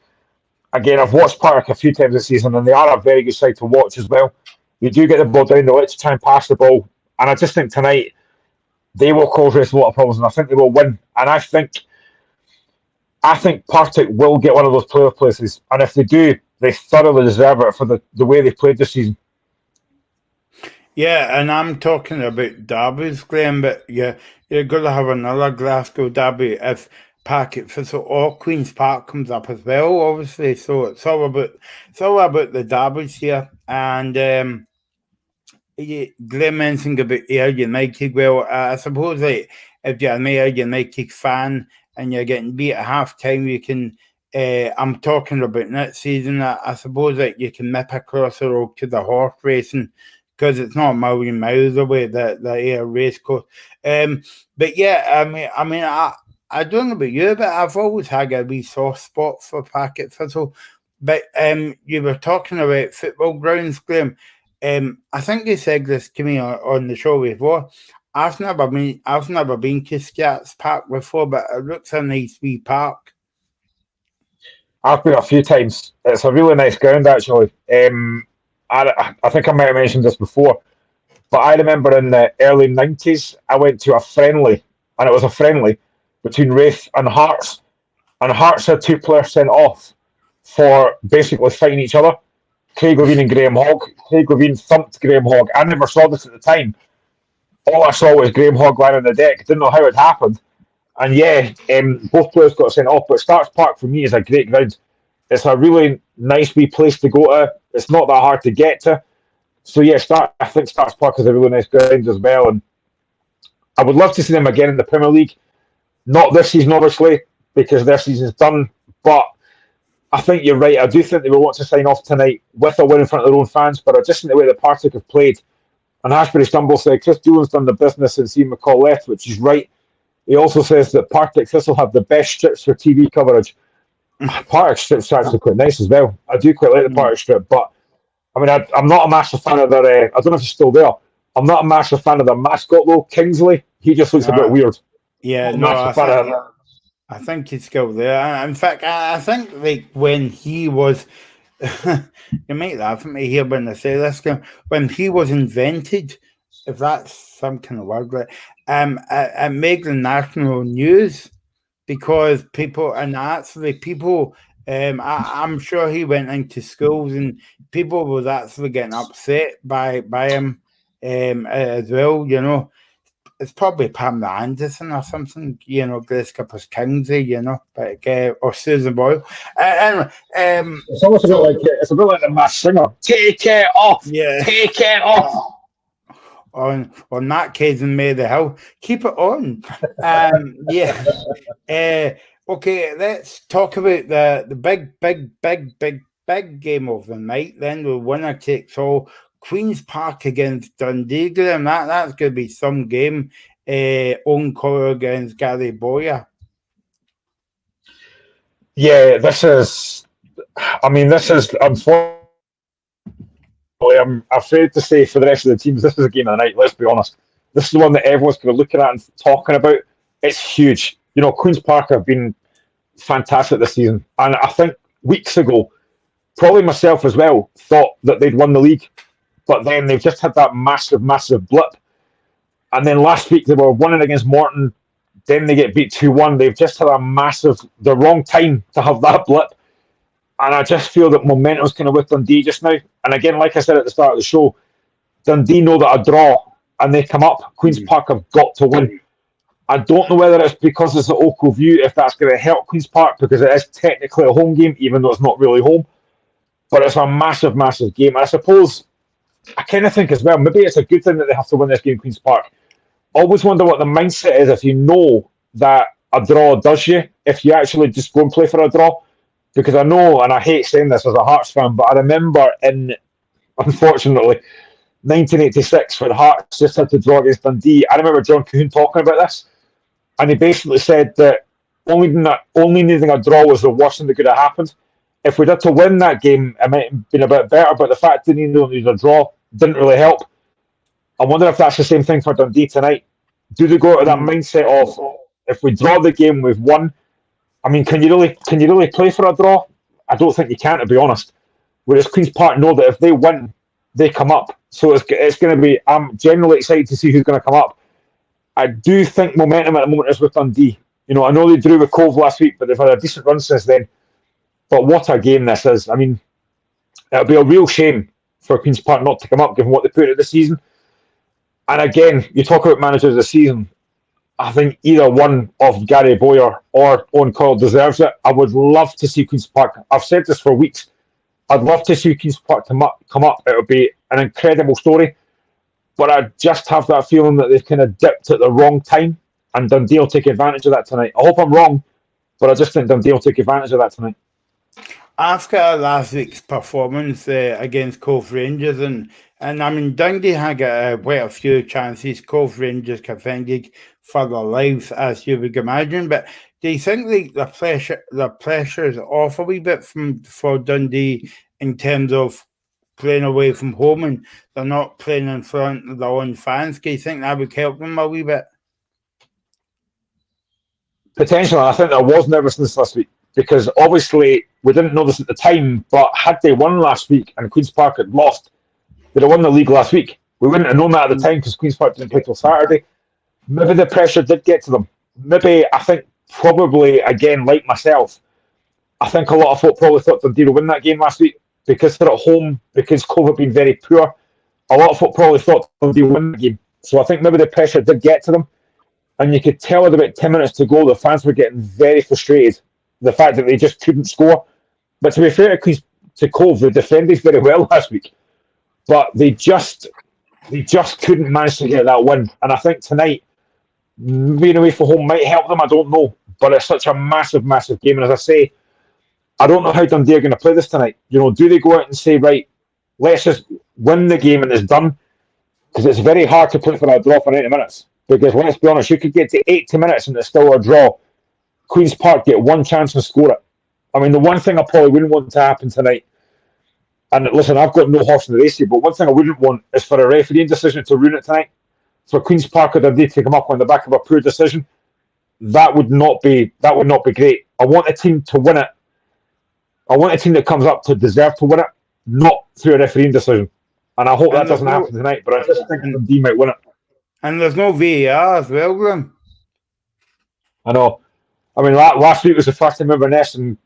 Again, I've watched Partick a few times this season, and they are a very good side to watch as well. You do get the ball down, they like to try and pass the ball. And I just think tonight they will cause Raith a lot of problems, and I think they will win. And I think Partick will get one of those playoff places. And if they do, they thoroughly deserve it for the way they played this season. Yeah, and I'm talking about derbies, Graham, but you're going to have another Glasgow derby if Packet Thistle or Queen's Park comes up as well, obviously. So it's all about the derbies here. And Graham mentioned about Ayr United. Well, I suppose like, if you're an Ayr United fan and you're getting beat at half time, you can. I'm talking about next season. I suppose that you can nip across the road to the horse racing, because it's not a million miles away, the Ayr racecourse. But yeah, I don't know about you, but I've always had a wee soft spot for Packet Thistle. But you were talking about football grounds, Graham. I think you said this to me on the show before. I've never been to Scats Park before, but it looks a nice wee park. I've been a few times. It's a really nice ground, actually. I think I might have mentioned this before, but I remember in the early 90s, I went to a friendly, and it was a friendly between Raith and Hearts, and Hearts had 2 players sent off for basically fighting each other. Craig Levine and Graham Hogg. Craig Levine thumped Graham Hogg. I never saw this at the time. All I saw was Graham Hogg lying on the deck. Didn't know how it happened. And yeah, both players got sent off, but Starks Park for me is a great ground. It's a really nice wee place to go to. It's not that hard to get to. So yeah, I think Starks Park is a really nice ground as well. And I would love to see them again in the Premier League. Not this season, obviously, because their season's done. But I think you're right. I do think they will want to sign off tonight with a win in front of their own fans. But I just think the way that Partick have played, and Ashbury Stumble said Chris Doolan's done the business since Ian McCall left, which is right. He also says that Partick Thistle have the best strips for TV coverage. Partick strips are actually quite nice as well. I do quite like the Partick strip, but I mean, I'm not a massive fan of their. I don't know if he's still there. I'm not a massive fan of their mascot though, Kingsley. He just looks a bit weird. Yeah, I think he's still there. In fact, I think like when he was, you might laugh at me here when I say this, when he was invented, if that's some kind of word, like, it made the national news because people, I'm sure he went into schools and people was actually getting upset by him as well, you know. It's probably Pamela Anderson or something, you know, Grace Kippers Kingsley, you know, but, or Susan Boyle. Anyway, it's almost a bit like the Masked Singer. Take it off. Yeah. Take it off. On that case in May the Hill, keep it on. Yeah. Okay, let's talk about the big game of the night. Then the winner takes all. Queen's Park against Dundee, Graham. That's going to be some game. Owen Coyle against Gary Boyer. Yeah, this is unfortunately, I'm afraid to say for the rest of the teams, this is a game of the night. Let's be honest. This is the one that everyone's going to be looking at and talking about. It's huge. You know, Queen's Park have been fantastic this season. And I think weeks ago, probably myself as well, thought that they'd won the league. But then they've just had that massive blip. And then last week they were winning against Morton. Then they get beat 2-1. They've just had the wrong time to have that blip. And I just feel that momentum's kind of with Dundee just now. And again, like I said at the start of the show, Dundee know that a draw and they come up. Queen's Park have got to win. I don't know whether it's because it's at Oakville View, if that's going to help Queen's Park, because it is technically a home game, even though it's not really home. But it's a massive game. And I suppose I kind of think as well, maybe it's a good thing that they have to win this game, Queen's Park. Always wonder what the mindset is if you know that a draw does you, if you actually just go and play for a draw. Because I know, and I hate saying this as a Hearts fan, but I remember unfortunately, 1986, when Hearts just had to draw against Dundee. I remember John Cahoon talking about this, and he basically said that only needing a draw was the worst thing that could have happened. If we'd had to win that game, it might have been a bit better, but the fact that he needed a draw didn't really help. I wonder if that's the same thing for Dundee tonight. Do they go out of that mindset of, if we draw the game, we've won? I mean, can you really play for a draw? I don't think you can, to be honest. Whereas Queen's Park know that if they win, they come up. So it's going to be. I'm genuinely excited to see who's going to come up. I do think momentum at the moment is with Dundee. You know, I know they drew with Cove last week, but they've had a decent run since then. But what a game this is! I mean, it'll be a real shame for Queen's Park not to come up, given what they put out this season. And again, you talk about managers of the season. I think either one of Gary Boyer or Owen Coyle deserves it. I would love to see Queen's Park. I've said this for weeks. I'd love to see Queen's Park come up. It would be an incredible story. But I just have that feeling that they've kind of dipped at the wrong time, and Dundee will take advantage of that tonight. I hope I'm wrong, but I just think Dundee will take advantage of that tonight. After last week's performance against Cove Rangers, and I mean, Dundee had quite a few chances. Cove Rangers defended for their lives, as you would imagine. But do you think the pressure is off a wee bit for Dundee in terms of playing away from home, and they're not playing in front of their own fans? Do you think that would help them a wee bit? Potentially, I think there was nervousness last week, because obviously we didn't know this at the time, but had they won last week and Queen's Park had lost, they'd have won the league last week. We wouldn't have known that at the time because Queen's Park didn't play till Saturday. Maybe the pressure did get to them. Maybe, I think, probably, again, like myself, I think a lot of folk probably thought Dundee would win that game last week because they're at home, because Cove have been very poor. A lot of folk probably thought Dundee would win the game. So I think maybe the pressure did get to them. And you could tell at about 10 minutes to go, the fans were getting very frustrated. The fact that they just couldn't score. But to be fair to Cove, they defended very well last week. But they just couldn't manage to get that win. And I think tonight, being away from home might help them, I don't know. But it's such a massive, massive game. And as I say, I don't know how Dundee are going to play this tonight. You know, do they go out and say, right, let's just win the game and it's done? Because it's very hard to play for a draw for 80 minutes. Because let's be honest, you could get to 80 minutes and it's still a draw. Queen's Park get one chance and score it. I mean, the one thing I probably wouldn't want to happen tonight, and listen, I've got no horse in the race here, but one thing I wouldn't want is for a refereeing decision to ruin it tonight. For Queen's Park or Dundee to come up on the back of a poor decision, that would not be great. I want a team to win it. I want a team that comes up to deserve to win it, not through a refereeing decision. And I hope that doesn't happen tonight, but I just think Dundee might win it. And there's no VAR as well, Glenn. I know. I mean, last week was the first time ever Ness and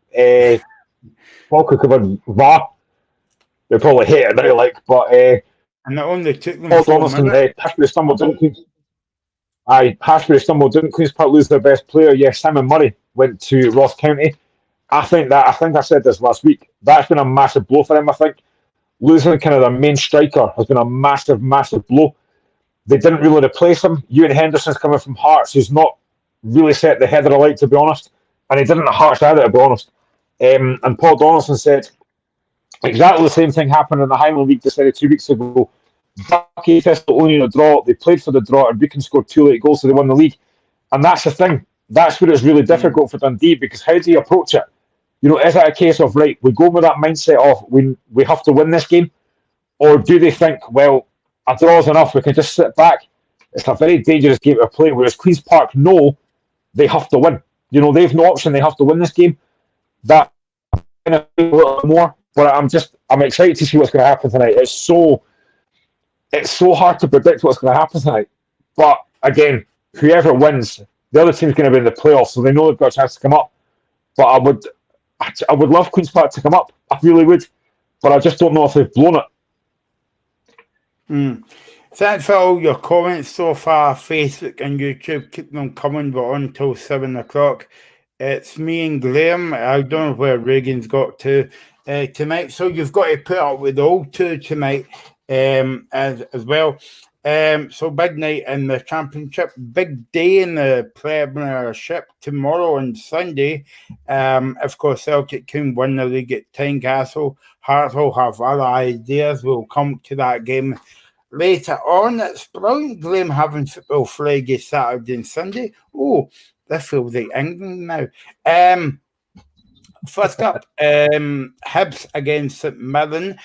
Falco covered VAR. They probably hate it now, but and it only took them Paul Donaldson, Hashbury stumbled, didn't Queen's Park lose their best player? Yes, Simon Murray went to Ross County. I think I said this last week. That's been a massive blow for them, I think. Losing kind of their main striker has been a massive, massive blow. They didn't really replace him. Ewan Henderson's coming from Hearts, who's not really set the header alight, to be honest. And he didn't at Hearts either, to be honest. And Paul Donaldson said exactly the same thing happened in the Highland League decided 2 weeks ago. Bucky Thistle only in a draw. They played for the draw and Beacon scored 2 late goals, so they won the league. And that's the thing. That's where it's really difficult for Dundee, because how do you approach it? You know, is it a case of, right, we go with that mindset of we have to win this game? Or do they think, well, a draw is enough, we can just sit back? It's a very dangerous game to play, whereas Queen's Park know they have to win. You know, they have no option, they have to win this game. That kind of a little more. But I'm excited to see what's going to happen tonight. It's so hard to predict what's going to happen tonight. But again, whoever wins, the other team's going to be in the playoffs, so they know they've got a chance to come up. But I would love Queen's Park to come up. I really would. But I just don't know if they've blown it. Thanks for all your comments so far. Facebook and YouTube, keep them coming. We're on till 7 o'clock. It's me and Graham. I don't know where Reagan's got to tonight. So you've got to put up with all two tonight. as well. So big night in the Championship, big day in the Premiership tomorrow and Sunday. Of course, Celtic can win the league at Tynecastle. Hearts will have other ideas. We'll come to that game later on. It's brilliant, Graham, having football Friday, Saturday and Sunday. Oh, this feels like England now. First up, Hibs against St Mirren.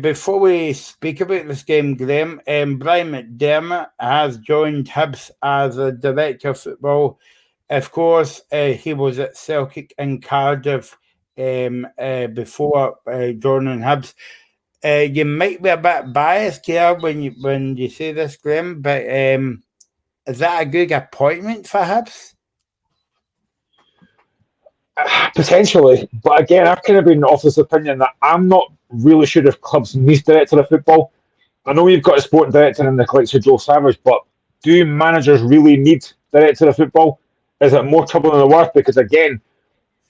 Before we speak about this game, Graham, Brian McDermott has joined Hibs as a director of football. Of course, he was at Celtic in Cardiff before joining Hibs. You might be a bit biased here when you say this, Graham, but is that a good appointment for Hibs? Potentially, but again, I've kind of been of this opinion that I'm not really sure if clubs need director of football. I know you've got a sporting director in the likes of Joe Savage, but do managers really need director of football? Is it more trouble than the worth? Because again,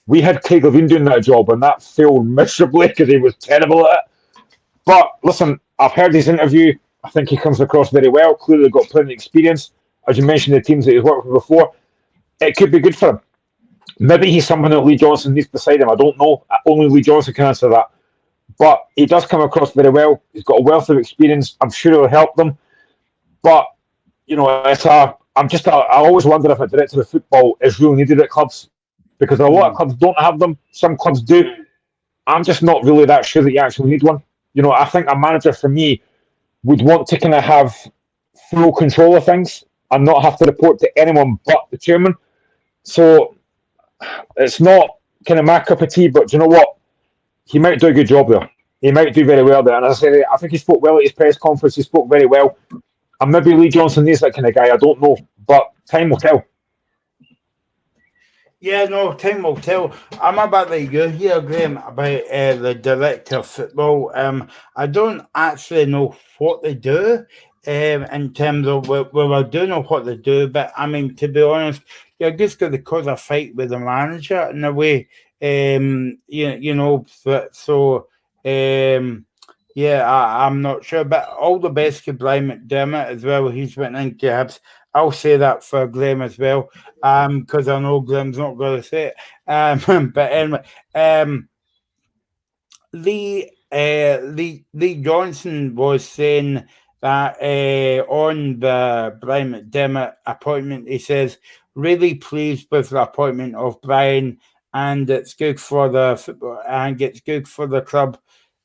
we had Craig Levine doing that job, and that failed miserably because he was terrible at it. But listen, I've heard his interview. I think he comes across very well. Clearly got plenty of experience. As you mentioned, the teams that he's worked with before, it could be good for him. Maybe he's someone that Lee Johnson needs beside him. I don't know. Only Lee Johnson can answer that. But he does come across very well. He's got a wealth of experience. I'm sure it'll help them. But, you know, I always wonder if a director of football is really needed at clubs, because a lot of clubs don't have them. Some clubs do. I'm just not really that sure that you actually need one. You know, I think a manager for me would want to kind of have full control of things and not have to report to anyone but the chairman. So it's not kind of my cup of tea, but do you know what? He might do a good job there. He might do very well there. And as I say, I think he spoke well at his press conference. He spoke very well. And maybe Lee Johnson needs that kind of guy. I don't know. But time will tell. Yeah, no, time will tell. I'm a bit like you here, Graham, about the director of football. I don't actually know what they do in terms of, well, I do know what they do, but I mean, to be honest, you're just going to cause a fight with the manager in a way. You know, so yeah, I'm not sure, but all the best to Brian McDermott as well. He's went into Hibs. I'll say that for Graham as well, because I know Graham's not going to say it. But anyway, Lee Johnson was saying that on the Brian McDermott appointment, he says, really pleased with the appointment of Brian, and it's good for the football, and it's good for the club,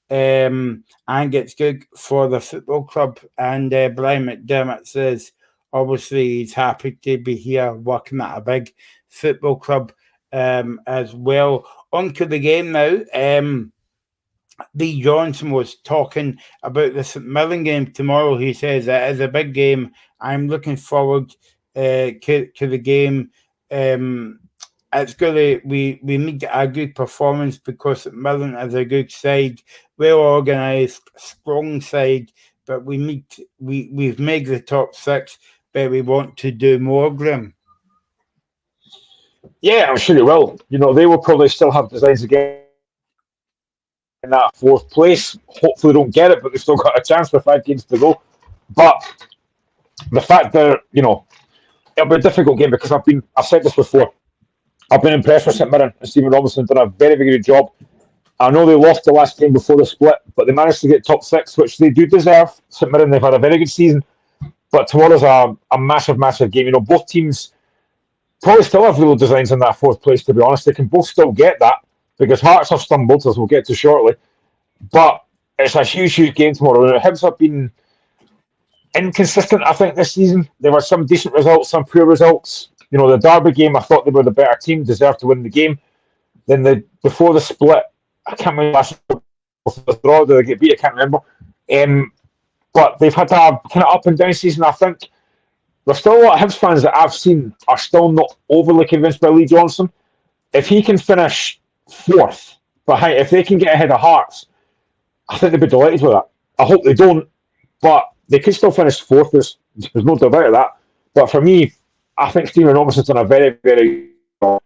and it's good for the football club. And Brian McDermott says, obviously, he's happy to be here working at a big football club as well. On to the game now. Lee Johnson was talking about the St Mirren game tomorrow. He says it is a big game. I'm looking forward to the game. It's good. We need a good performance because St Mirren is a good side, well organised, strong side. But we've made the top six, but we want to do more, Graham. Yeah, I'm sure it will. You know, they will probably still have designs again in that fourth place. Hopefully they don't get it, but they've still got a chance with 5 games to go. But the fact that, you know, it'll be a difficult game because I've said this before. I've been impressed with St Mirren and Stephen Robinson done a very, very good job. I know they lost the last game before the split, but they managed to get top 6, which they do deserve. St Mirren, they've had a very good season. But tomorrow's a massive, massive game. You know, both teams probably still have real designs in that fourth place, to be honest. They can both still get that because Hearts have stumbled, as we'll get to shortly. But it's a huge, huge game tomorrow. The Hibs have been inconsistent, I think, this season. There were some decent results, some poor results. You know, the Derby game, I thought they were the better team, deserved to win the game. Then before the split, I can't remember the draw, did they get beat? I can't remember. But they've had a kind of up and down season, I think. There's still a lot of Hibs fans that I've seen are still not overly convinced by Lee Johnson. If he can finish 4th, but if they can get ahead of Hearts, I think they'd be delighted with that. I hope they don't, but they could still finish 4th. There's no doubt about that. But for me, I think Stephen Robinson's done a very, very good.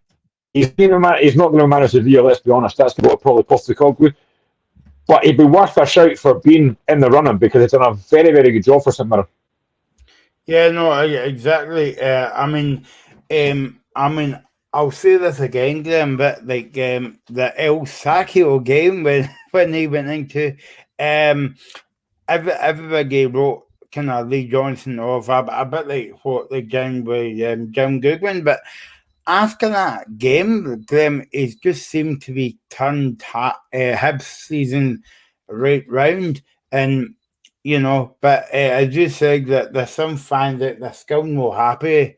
He's not going to manage the year, let's be honest. That's what probably possibly called with. but he'd be worth a shout for being in the running because he's done a very, very good job for St Mirren. Yeah, no, exactly. I'll say this again, Graham, but like the El Sakio game when he went into, everybody wrote kind of Lee Johnson off a bit like what the game with Jim Goodwin, but after that game, Graham, he's just seemed to be turned Hibs season right round, and but as you said, that there's some fans that they're still not happy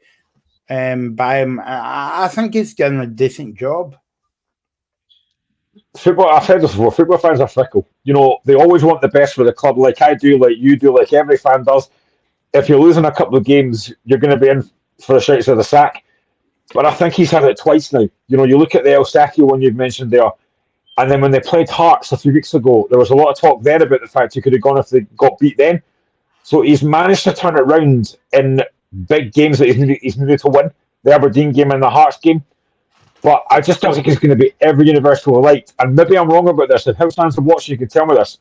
by him. I think he's done a decent job. Football, I've said this before, football fans are fickle. They always want the best for the club, like I do, like you do, like every fan does. If you're losing a couple of games, you're going to be in for the shouts of the sack. But I think he's had it twice now. You look at the El Sakio one you've mentioned there, and then when they played Hearts a few weeks ago, there was a lot of talk there about the fact he could have gone if they got beat then. So he's managed to turn it around in big games that he's needed to win. The Aberdeen game and the Hearts game. But I just don't think he's going to be every universal light. And maybe I'm wrong about this. If Hibs fans are watching, you can tell me this.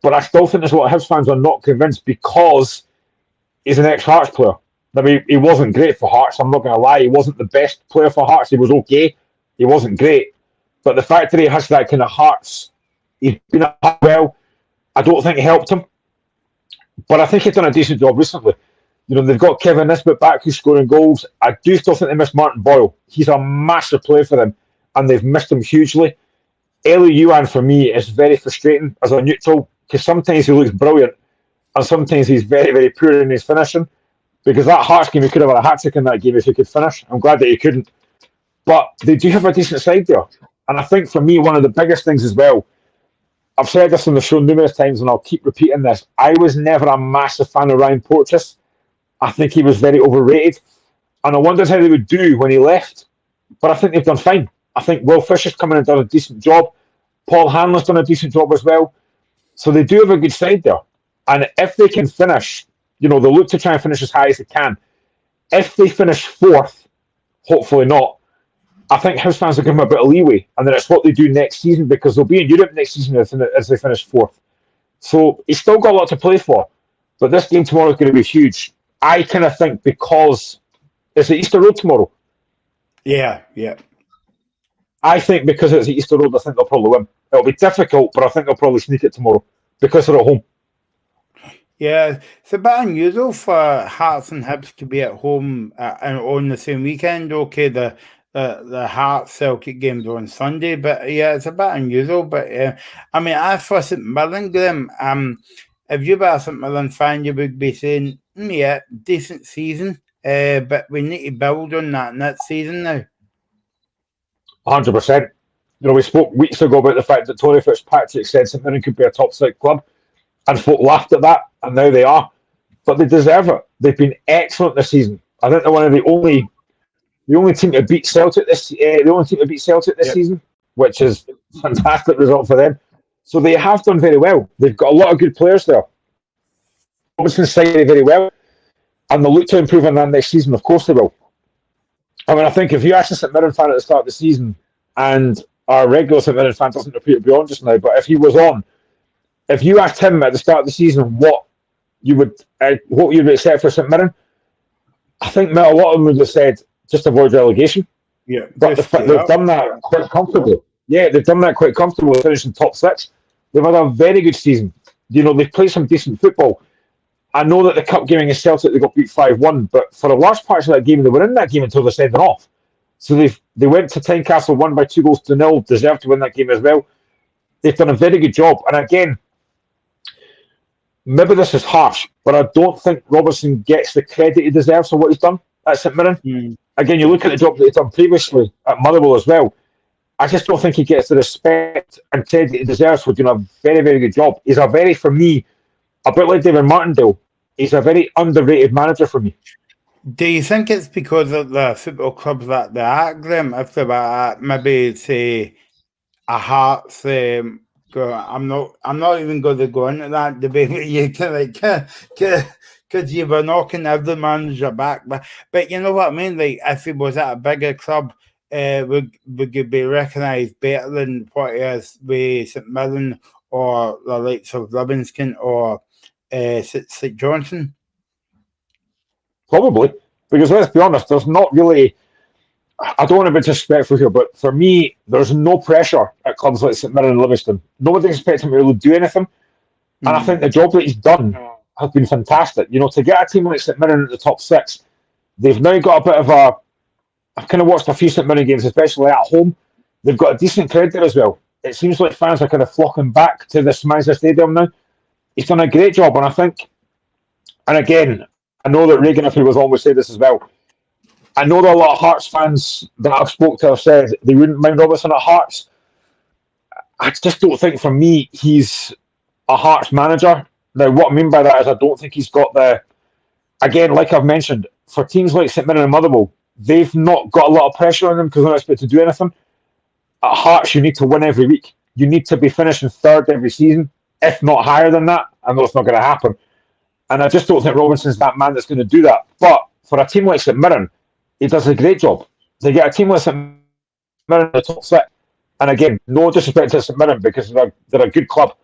But I still think there's a lot of Hibs fans are not convinced because he's an ex-Hearts player. I mean, he wasn't great for Hearts. I'm not going to lie. He wasn't the best player for Hearts. He was okay. He wasn't great. But the fact that he has that kind of Hearts, he's been at Hearts well, I don't think it helped him. But I think he's done a decent job recently. They've got Kevin Nisbet back who's scoring goals. I do still think they missed Martin Boyle. He's a massive player for them, and they've missed him hugely. Eli Yuan, for me, is very frustrating as a neutral because sometimes he looks brilliant, and sometimes he's very, very poor in his finishing. Because that Hearts game, he could have had a hat-trick in that game if he could finish. I'm glad that he couldn't. But they do have a decent side there. And I think, for me, one of the biggest things as well, I've said this on the show numerous times, and I'll keep repeating this. I was never a massive fan of Ryan Porteous. I think he was very overrated. And I wondered how they would do when he left. But I think they've done fine. I think Will Fisher's come in and done a decent job. Paul Hanlon's done a decent job as well. So they do have a good side there. And if they can finish, they'll look to try and finish as high as they can. If they finish fourth, hopefully not, I think Hibs fans will give them a bit of leeway. And then it's what they do next season because they'll be in Europe next season as they finish fourth. So he's still got a lot to play for. But this game tomorrow is going to be huge. I kind of think because it's the Easter Road tomorrow. Yeah. I think because it's the Easter Road, I think they'll probably win. It'll be difficult, but I think they'll probably sneak it tomorrow because they're at home. Yeah, it's a bit unusual for Hearts and Hibs to be at home and on the same weekend. Okay, the Hearts Celtic game's on Sunday, but yeah, it's a bit unusual. But I mean, as for St Mirren, Graham, if you were a St Mirren fan, you would be saying, yeah, decent season, but we need to build on that next season now. 100%. We spoke weeks ago about the fact that Tony Fitzpatrick said St Mirren could be a top 6 club. And folk laughed at that, and now they are. But they deserve it. They've been excellent this season. I think they're one of the only team to beat Celtic this season, which is a fantastic result for them. So they have done very well. They've got a lot of good players there. Robinson's signed very well, and they'll look to improve on that next season. Of course they will. I mean, I think if you ask a St Mirren fan at the start of the season, and our regular St Mirren fan doesn't appear to be on just now, but if he was on, if you asked him at the start of the season what you would accept for St Mirren, I think a lot of them would have said just avoid relegation. Yeah, but they've done that quite comfortably. Yeah, they've done that quite comfortably, finishing top 6. They've had a very good season. They've played some decent football. I know that the cup game against Celtic, they got beat 5-1, but for the large parts of that game, they were in that game until they sent it off. So they went to Tynecastle, won by 2-0, deserved to win that game as well. They've done a very good job. And again, maybe this is harsh, but I don't think Robertson gets the credit he deserves for what he's done at St Mirren. Again, you look at the job that he's done previously at Motherwell as well. I just don't think he gets the respect and credit he deserves for doing a very, very good job. He's for me, a bit like David Martindale, he's a very underrated manager for me. Do you think it's because of the football clubs that they're at, Graham? If they were at maybe, say, a Hearts, I'm not even going to go into that debate with you, because you were knocking every manager back. But you know what I mean? Like, if he was at a bigger club, would you be recognised better than what he is with St Mirren or the likes of Livingston or St Johnstone? Probably. Because let's be honest, there's not really, I don't want to be disrespectful here, but for me, there's no pressure at clubs like St Mirren and Livingston. Nobody expects him to really do anything. And I think the job that he's done has been fantastic. You know, to get a team like St Mirren at the top six, they've now got a bit of a, I've kind of watched a few St Mirren games, especially at home. They've got a decent crowd there as well. It seems like fans are kind of flocking back to this Manchester Stadium now. He's done a great job, and I think, and again, I know that Reagan, if he was always say this as well, I know that a lot of Hearts fans that I've spoke to have said they wouldn't mind Robertson at Hearts. I just don't think, for me, he's a Hearts manager. Now, what I mean by that is I don't think he's got the, again, like I've mentioned, for teams like St Mirren and Motherwell, they've not got a lot of pressure on them because they're not expected to do anything. At Hearts, you need to win every week. You need to be finishing third every season, if not higher than that. I know it's not going to happen. And I just don't think Robinson's that man that's going to do that. But for a team like St Mirren, he does a great job. They get a team like St Mirren in the top six. And again, no disrespect to St Mirren because they're a good club.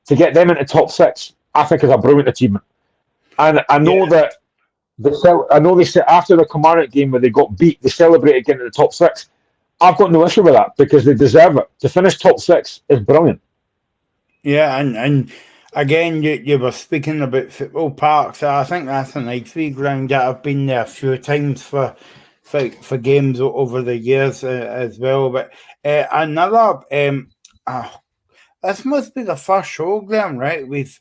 To get them into top six, I think is a brilliant achievement. And I know that they said after the Kilmarnock game where they got beat, they celebrated getting into the top six. I've got no issue with that because they deserve it. To finish top six is brilliant. Yeah, and again, you were speaking about football parks. I think that's a nice wee ground. I've been there a few times for games over the years as well. But another, this must be the first show, Graham, right? We've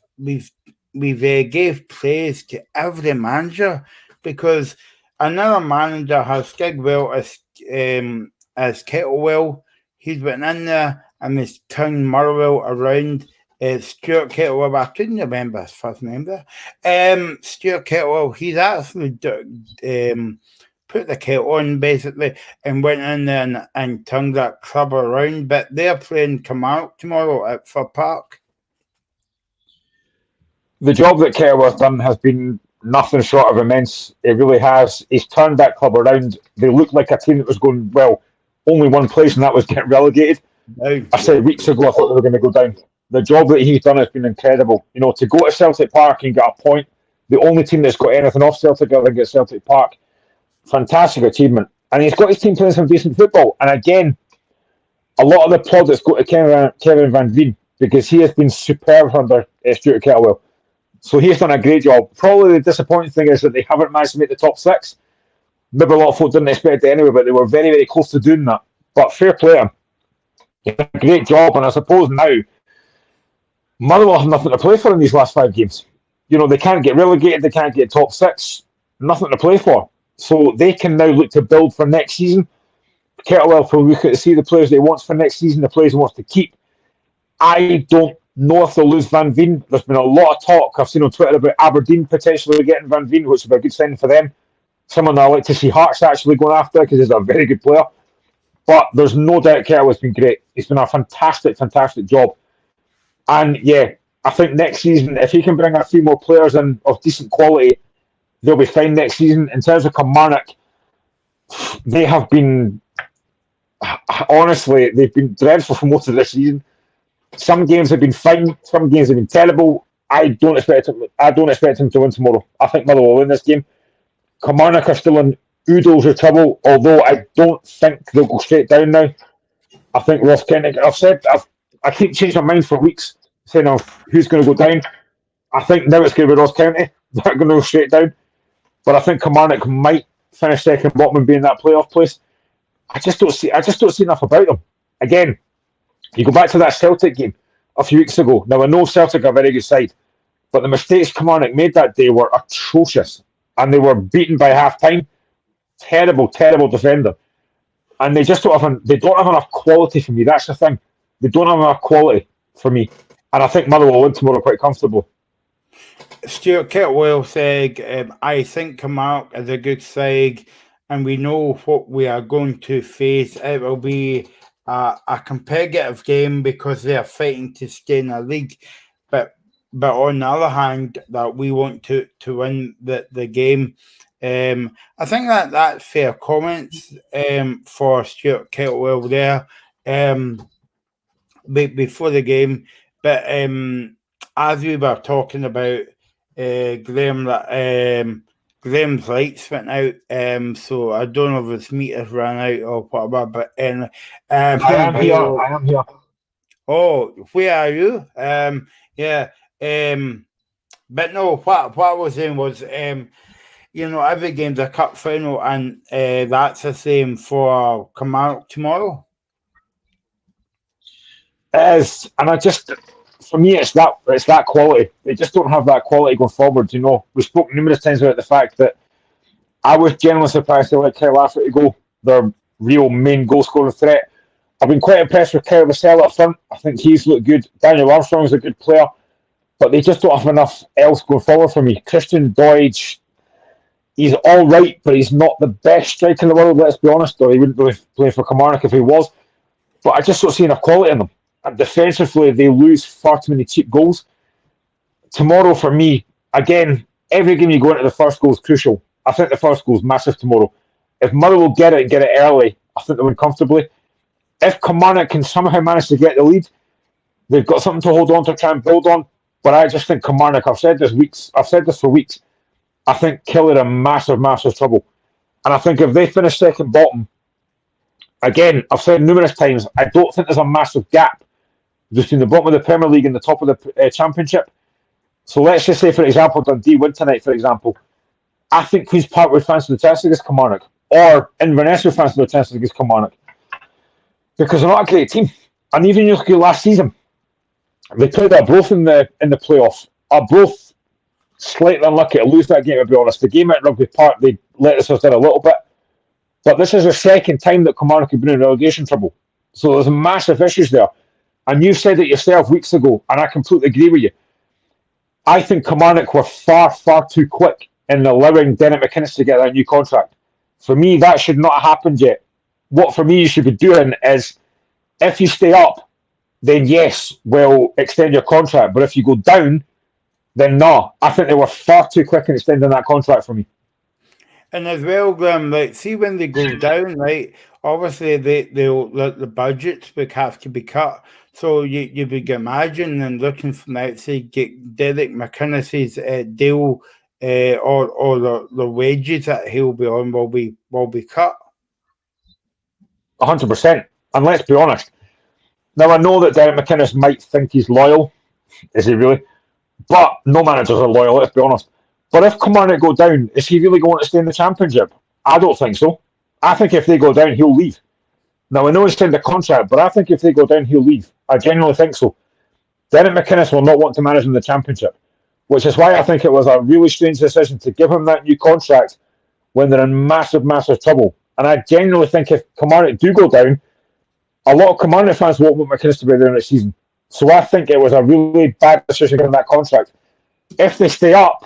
gave praise to every manager because another manager has did well as Kettlewell. He's been in there and he's turned Motherwell around. Stuart Kettlewell, I couldn't remember his first name there. Stuart Kettlewell, he's actually put the kettle on basically and went in there and turned that club around. But they're playing Kilmarnock tomorrow at Fir Park. The job that Kettlewell's done has been nothing short of immense. It really has. He's turned that club around. They looked like a team that was going, well, only one place, and that was getting relegated. I said weeks ago I thought they were going to go down. The job that he's done has been incredible. You know, to go to Celtic Park and get a point, the only team that's got anything off Celtic, I think, is Celtic Park. Fantastic achievement. And he's got his team playing some decent football. And again, a lot of the plaudits go to Kevin Van Veen because he has been superb under Stuart Kettlewell. So he's done a great job. Probably the disappointing thing is that they haven't managed to make the top six. Maybe a lot of folk didn't expect it anyway, but they were very, very close to doing that. But fair play him. He did a great job. And I suppose now, Motherwell have nothing to play for in these last 5 games. You know, they can't get relegated, they can't get top six, nothing to play for. So they can now look to build for next season. Kettlewell will look at to see the players that he wants for next season, the players he wants to keep. I don't know if they'll lose Van Veen. There's been a lot of talk I've seen on Twitter about Aberdeen potentially getting Van Veen, which would be a good sign for them. Someone I like to see Hearts actually going after because he's a very good player. But there's no doubt Kettlewell's been great. He's been a fantastic, fantastic job. And yeah, I think next season, if he can bring a few more players in of decent quality, they'll be fine next season. In terms of Kilmarnock, they have been, honestly, they've been dreadful for most of this season. Some games have been fine, some games have been terrible. I don't expect them to win tomorrow. I think Motherwell will win this game. Kilmarnock are still in oodles of trouble, although I don't think they'll go straight down now. I think Ross County, I keep changing my mind for weeks, saying who's going to go down. I think now it's going to be Ross County. They're going to go straight down. But I think Kilmarnock might finish second bottom and be in that playoff place. I just don't see enough about them. Again, you go back to that Celtic game a few weeks ago. Now I know Celtic are a very good side, but the mistakes Kilmarnock made that day were atrocious. And they were beaten by half time. Terrible, terrible defender. And they just don't have enough quality for me. That's the thing. They don't have enough quality for me. And I think Motherwell will win tomorrow quite comfortably. Stuart Kettlewell said, I think Kilmarnock is a good side and we know what we are going to face. It will be a competitive game because they are fighting to stay in the league. But on the other hand, that we want to win the game. I think that's fair comments for Stuart Kettlewell there before the game. But as we were talking about, Graham, that Graham's lights went out. So I don't know if his meters ran out or whatever. But anyway, I am here. I am here. Oh, where are you? Yeah. But no, what I was saying was, every game's a cup final, and that's the same for Kilmarnock tomorrow. Is, and for me, it's that quality. They just don't have that quality going forward. We spoke numerous times about the fact that I was genuinely surprised they let Kyle Lafferty to go, their real main goal scoring threat. I've been quite impressed with Kyle Vassell up front. I think he's looked good. Daniel Armstrong's a good player, but they just don't have enough else going forward for me. Christian Deutsch, he's all right, but he's not the best striker in the world, let's be honest, or he wouldn't really play for Kilmarnock if he was. But I just don't see enough quality in them. And defensively, they lose far too many cheap goals. Tomorrow, for me, again, every game you go into, the first goal is crucial. I think the first goal is massive tomorrow. If Murray will get it and get it early, I think they win comfortably. If Kilmarnock can somehow manage to get the lead, they've got something to hold on to, try and build on. But I just think Kilmarnock, I've said this for weeks, I think Kill are in massive, massive trouble. And I think if they finish second bottom, again, I've said numerous times, I don't think there's a massive gap between the bottom of the Premier League and the top of the Championship. So let's just say, for example, Dundee win tonight, for example. I think Queen's Park would fancy the chance against Kilmarnock, or Inverness would fancy the chance against Kilmarnock, because they're not a great team. And even you look at last season, they played Arbroath in the playoffs. Arbroath slightly unlucky to lose that game, to be honest. The game at Rugby Park, they let us down a little bit. But this is the second time that Kilmarnock have been in relegation trouble. So there's massive issues there. And you've said it yourself weeks ago, and I completely agree with you. I think Kilmarnock were far, far too quick in allowing Derek McInnes to get that new contract. For me, that should not have happened yet. What for me you should be doing is, if you stay up, then yes, we'll extend your contract. But if you go down, then no. I think they were far too quick in extending that contract for me. And as well, Graham, see when they go down, right? Obviously, the budgets would have to be cut. So you would imagine, and looking from the outside, get Derek McInnes's deal or the wages that he'll be on will be cut. 100%. And let's be honest. Now, I know that Derek McInnes might think he's loyal. Is he really? But no managers are loyal, let's be honest. But if Kilmarnock go down, is he really going to stay in the Championship? I don't think so. I think if they go down, he'll leave. Now, I know he's signed a contract, but I think if they go down, he'll leave. I genuinely think so. Derek McInnes will not want to manage in the Championship, which is why I think it was a really strange decision to give him that new contract when they're in massive, massive trouble. And I genuinely think if Kilmarnock do go down, a lot of Kilmarnock fans won't want McInnes to be there next season. So I think it was a really bad decision giving that contract. If they stay up,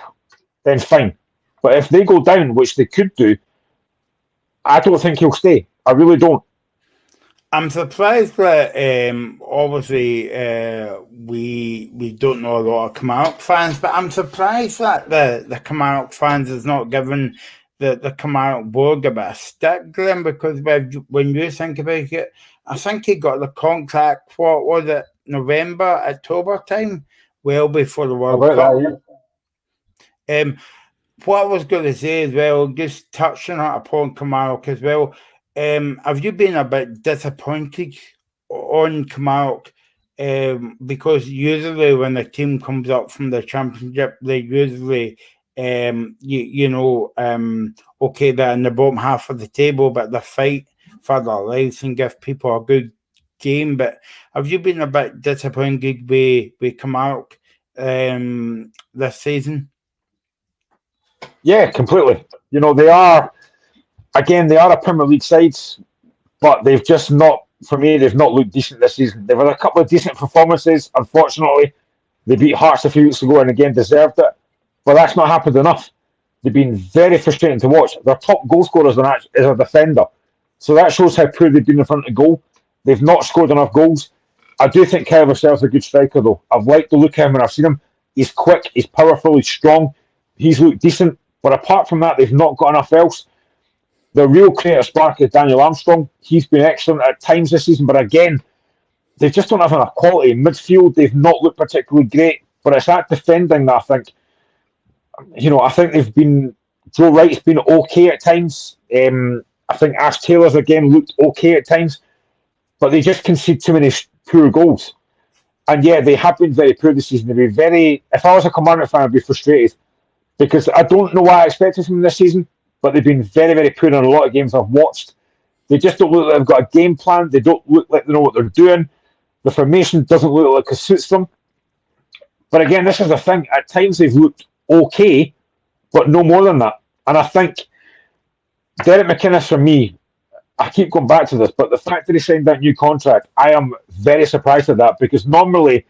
then fine. But if they go down, which they could do, I don't think he'll stay. I really don't. I'm surprised that obviously we don't know a lot of Kilmarnock fans, but I'm surprised that the Kilmarnock fans is not given the Kilmarnock board a bit of stick, Glenn, because when you think about it, I think he got the contract, what was it, November, October time, well before the World Cup. What I was going to say as well, just touching upon Kilmarnock as well, have you been a bit disappointed on Kilmarnock? Because usually when the team comes up from the Championship, they usually, okay, they're in the bottom half of the table, but they fight for their lives and give people a good game. But have you been a bit disappointed with Kilmarnock this season? Yeah, completely. They are a Premier League side, but they've just not, for me, they've not looked decent this season. They've had a couple of decent performances. Unfortunately, they beat Hearts a few weeks ago and again deserved it, but that's not happened enough. They've been very frustrating to watch. Their top goal scorer is a defender, so that shows how poor they've been in front of goal. They've not scored enough goals. I do think Kyle Vassell's a good striker, though. I've liked the look of him when I've seen him. He's quick, he's powerful, he's strong. He's looked decent, but apart from that, they've not got enough else. The real creative spark is Daniel Armstrong. He's been excellent at times this season, but again, they just don't have enough quality. Midfield, they've not looked particularly great, but it's that defending that I think, I think they've been, Joe Wright's been okay at times. I think Ash Taylor's again looked okay at times, but they just concede too many poor goals. And yeah, they have been very poor this season. They've been very, if I was a Kilmarnock fan, I'd be frustrated because I don't know what I expected from them this season, but they've been very, very poor in a lot of games I've watched. They just don't look like they've got a game plan. They don't look like they know what they're doing. The formation doesn't look like it suits them. But again, this is the thing. At times they've looked okay, but no more than that. And I think Derek McInnes, for me, I keep going back to this, but the fact that he signed that new contract, I am very surprised at that because normally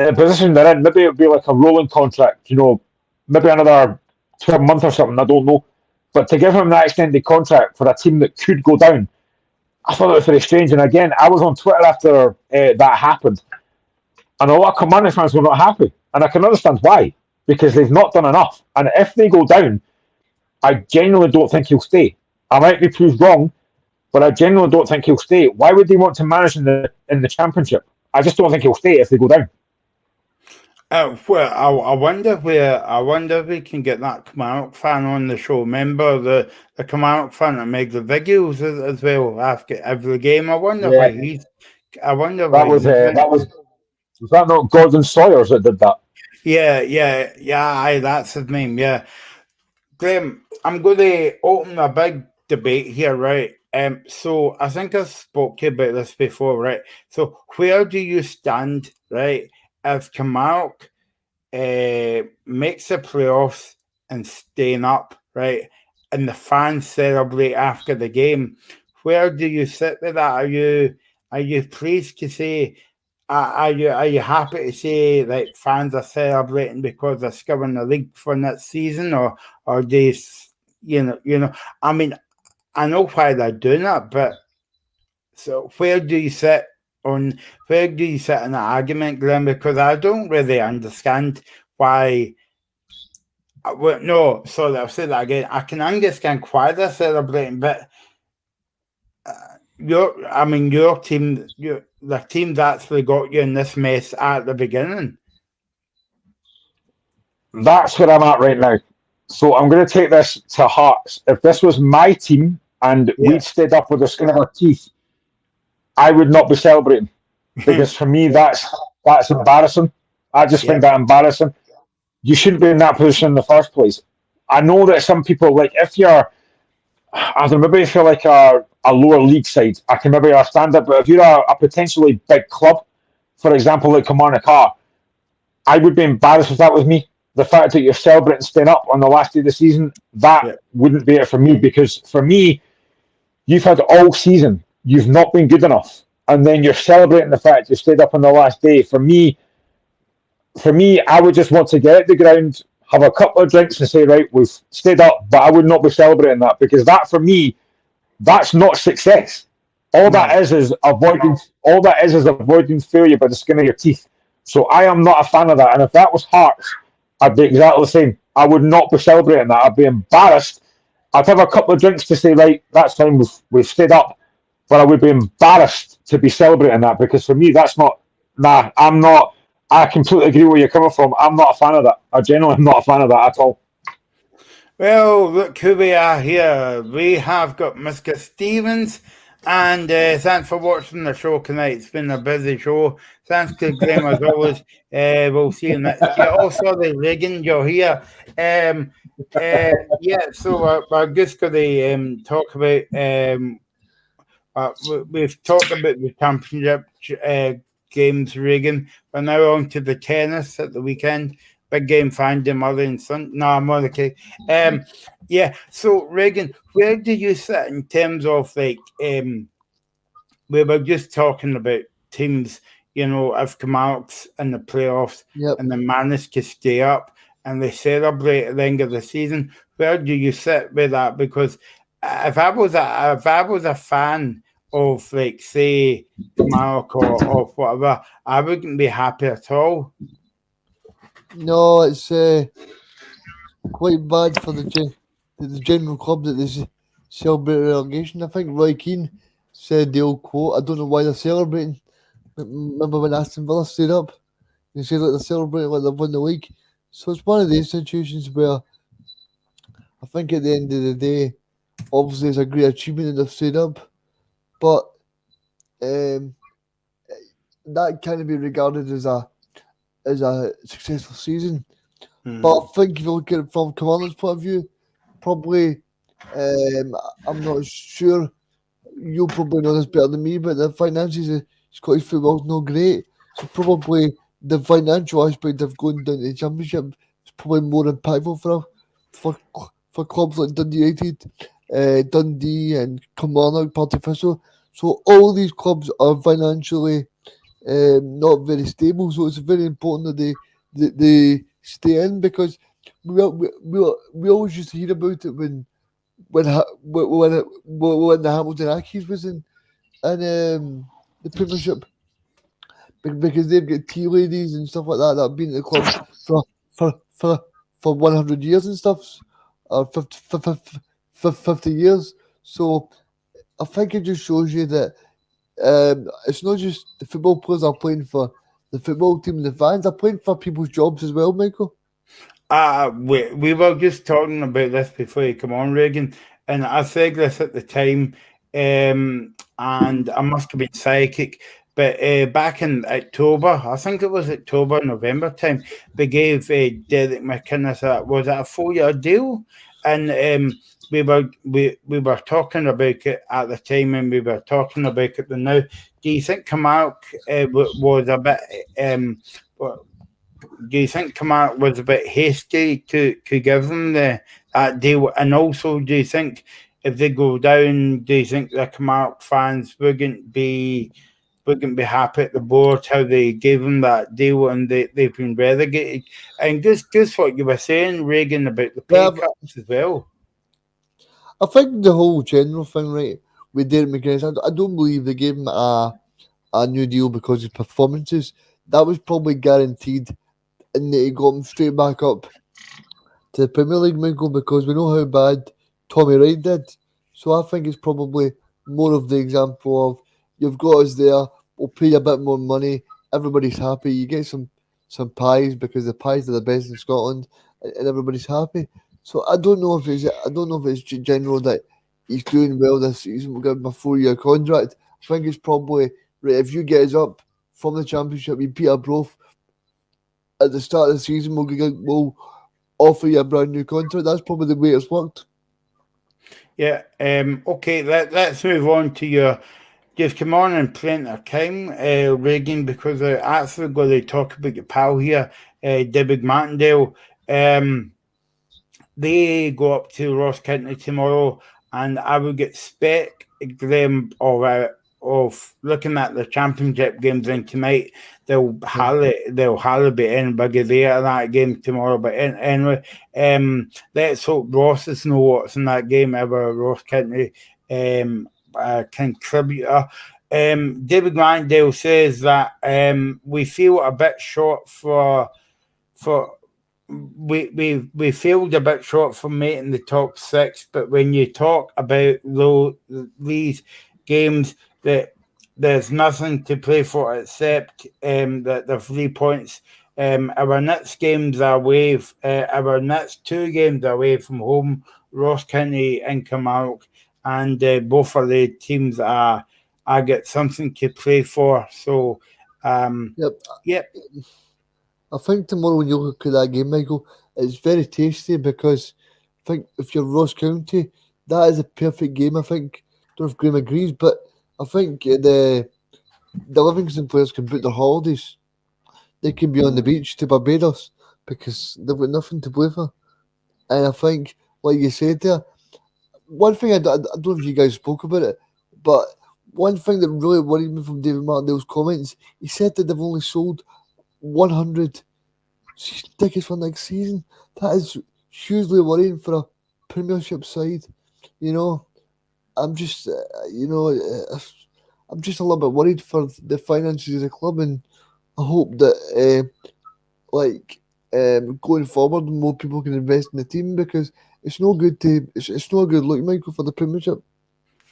in the position they're in, maybe it would be like a rolling contract, maybe another 12 months or something, I don't know. But to give him that extended contract for a team that could go down, I thought it was very strange. And again, I was on Twitter after that happened, and a lot of Kilmarnock fans were not happy. And I can understand why, because they've not done enough. And if they go down, I genuinely don't think he'll stay. I might be proved wrong, but I genuinely don't think he'll stay. Why would they want to manage in the Championship? I just don't think he'll stay if they go down. Well, I wonder if we can get that Kilmarnock fan on the show. Remember the Kilmarnock fan that made the videos as well after every game. I wonder why he's. I wonder that was that not Gordon Sawyers that did that? Yeah. Aye, that's his name. Yeah, Graham. I'm going to open a big debate here, right? So I think I've spoke to you about this before, right? So where do you stand, right? If Kilmarnock makes the playoffs and staying up, right, and the fans celebrate after the game, where do you sit with that? Are you pleased to say? Are you happy to say like fans are celebrating because they're scoring the league for next season, or they, I mean, I know why they're doing that, but so where do you sit in the argument, Glenn? Because I don't really understand why. I'll say that again. I can understand why they're celebrating, but your team, the team that actually got you in this mess at the beginning. That's where I'm at right now. So I'm going to take this to heart. If this was my team and we'd stayed up with the skin of our teeth, I would not be celebrating because for me that's embarrassing. I just find that embarrassing. You shouldn't be in that position in the first place. I know that some people, like if you're, I don't know, maybe if you're like a lower league side, I can maybe understand it. But if you're a potentially big club, for example, like Kilmarnock are, I would be embarrassed if that was me. The fact that you're celebrating staying up on the last day of the season, that wouldn't be it for me. Because for me, you've had all season, you've not been good enough, and then you're celebrating the fact you stayed up on the last day. For me, I would just want to get out the ground, have a couple of drinks, and say, right, we've stayed up. But I would not be celebrating that because that, for me, that's not success. All that is avoiding. All that is avoiding failure by the skin of your teeth. So I am not a fan of that. And if that was Hearts, I'd be exactly the same. I would not be celebrating that. I'd be embarrassed. I'd have a couple of drinks to say, right, that's fine, we've stayed up. But I would be embarrassed to be celebrating that because for me, that's not. Nah, I'm not. I completely agree where you're coming from. I'm not a fan of that. I genuinely am not a fan of that at all. Well, look who we are here. We have got Mr. Stevens, and thanks for watching the show tonight. It's been a busy show. Thanks to Graham as always. We'll see you next year. Also, the Reagan, you're here. So we're just going to talk about. We've talked about the championship games, Reagan. We're now on to the tennis at the weekend. Big game, Finding Mother and Son. No, I'm on the case. So Reagan, where do you sit in terms of like we were just talking about teams, if Kilmarnock's in the playoffs and they manage to stay up and they celebrate at the end of the season, where do you sit with that? Because if I was a fan of like say Kilmarnock or whatever, I wouldn't be happy at all. No, it's quite bad for the general club that they celebrate relegation. I think Roy Keane said the old quote, I don't know why they're celebrating, Remember when Aston Villa stayed up? They said like they're celebrating like they've won the league. So it's one of these situations where I think at the end of the day, obviously it's a great achievement that they've stayed up, but um, that can't be regarded as a successful season. But I think if you look at it from Commander's point of view, probably I'm not sure. You'll probably know this better than me, but the finances of Scottish football is not great. So probably the financial aspect of going down to the Championship is probably more impactful for clubs like Dundee United, Dundee, and Kilmarnock, Partificio. So all these clubs are financially not very stable. So it's very important that they stay in, because we always used to hear about it when the Hamilton Accies was in the Premiership, because they've got tea ladies and stuff like that that have been at the club for 100 years and stuff, or 50 years. So I think it just shows you that it's not just the football players are playing for the football team, the fans are playing for people's jobs as well, Michael. We were just talking about this before you come on, Reagan, and I said this at the time, and I must have been psychic, but back in October, I think it was October, November time, they gave Derek McInnes was it a 4-year deal, and we were talking about it at the time, and we were talking about it now. Do you think Kamark was a bit do you think Kamark was a bit hasty to give them that deal? And also, do you think if they go down, do you think the Kamark fans wouldn't be happy at the board how they gave them that deal and they've been relegated? And just what you were saying, Reagan, about the pay cuts as well. I think the whole general thing, right, with Derek McGuinness, I don't believe they gave him a new deal because of performances. That was probably guaranteed, and they got him straight back up to the Premier League, Michael, because we know how bad Tommy Wright did. So I think it's probably more of the example of you've got us there, we'll pay you a bit more money, everybody's happy, you get some pies because the pies are the best in Scotland, and everybody's happy. So I don't know if it's general that he's doing well this season. We'll give him a 4-year contract. I think it's probably right if you get us up from the Championship, you beat Arbroath at the start of the season, we'll offer you a brand new contract. That's probably the way it's worked. Yeah. Okay. Let's move on to your. Just come on in plenty of time, Reagan, because I actually got to talk about your pal here, David Martindale. They go up to Ross County tomorrow, and I would expect them of looking at the Championship games in tonight. They'll hardly be anybody there at that game tomorrow. But anyway, let's hope Ross is know what's in that game. Ever Ross County contributor. David Martindale says that we feel a bit short for we failed a bit short for making the top 6, but when you talk about these games, that there's nothing to play for except that the 3 points. Our next games are away. Our next 2 games are away from home, Ross County and Kilmarnock, and both of the teams I get something to play for. So, yep. I think tomorrow when you look at that game, Michael, it's very tasty because I think if you're Ross County, that is a perfect game. I think, I don't know if Graham agrees, but I think the Livingston players can book their holidays. They can be on the beach to Barbados because they've got nothing to play for. And I think, like you said there, one thing I don't know if you guys spoke about it, but one thing that really worried me from David Martindale's comments, he said that they've only sold 100 tickets for next season. That is hugely worrying for a Premiership side. You know, I'm just, I'm just a little bit worried for the finances of the club, and I hope that, going forward, more people can invest in the team because it's no good it's no good look, Michael, for the Premiership.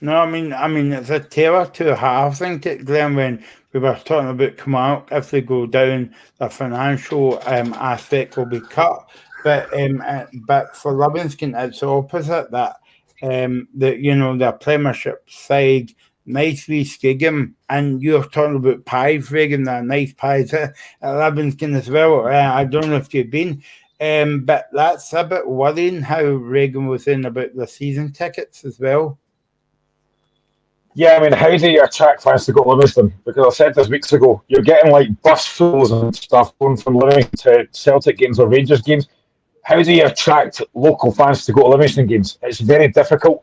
No, I mean, it's a tale of two halves. I think it, Glenn, when we were talking about Kilmarnock, if they go down, the financial aspect will be cut. But for Livingston, it's the opposite. That the Premiership side, nice wee Skigam, and you're talking about pies, Reagan, the nice pies at Livingston as well. I don't know if you've been. But that's a bit worrying how Reagan was in about the season tickets as well. Yeah, I mean, how do you attract fans to go to Livingston? Because I said this weeks ago, you're getting like bus fulls and stuff going from Livingston to Celtic games or Rangers games. How do you attract local fans to go to Livingston games? It's very difficult.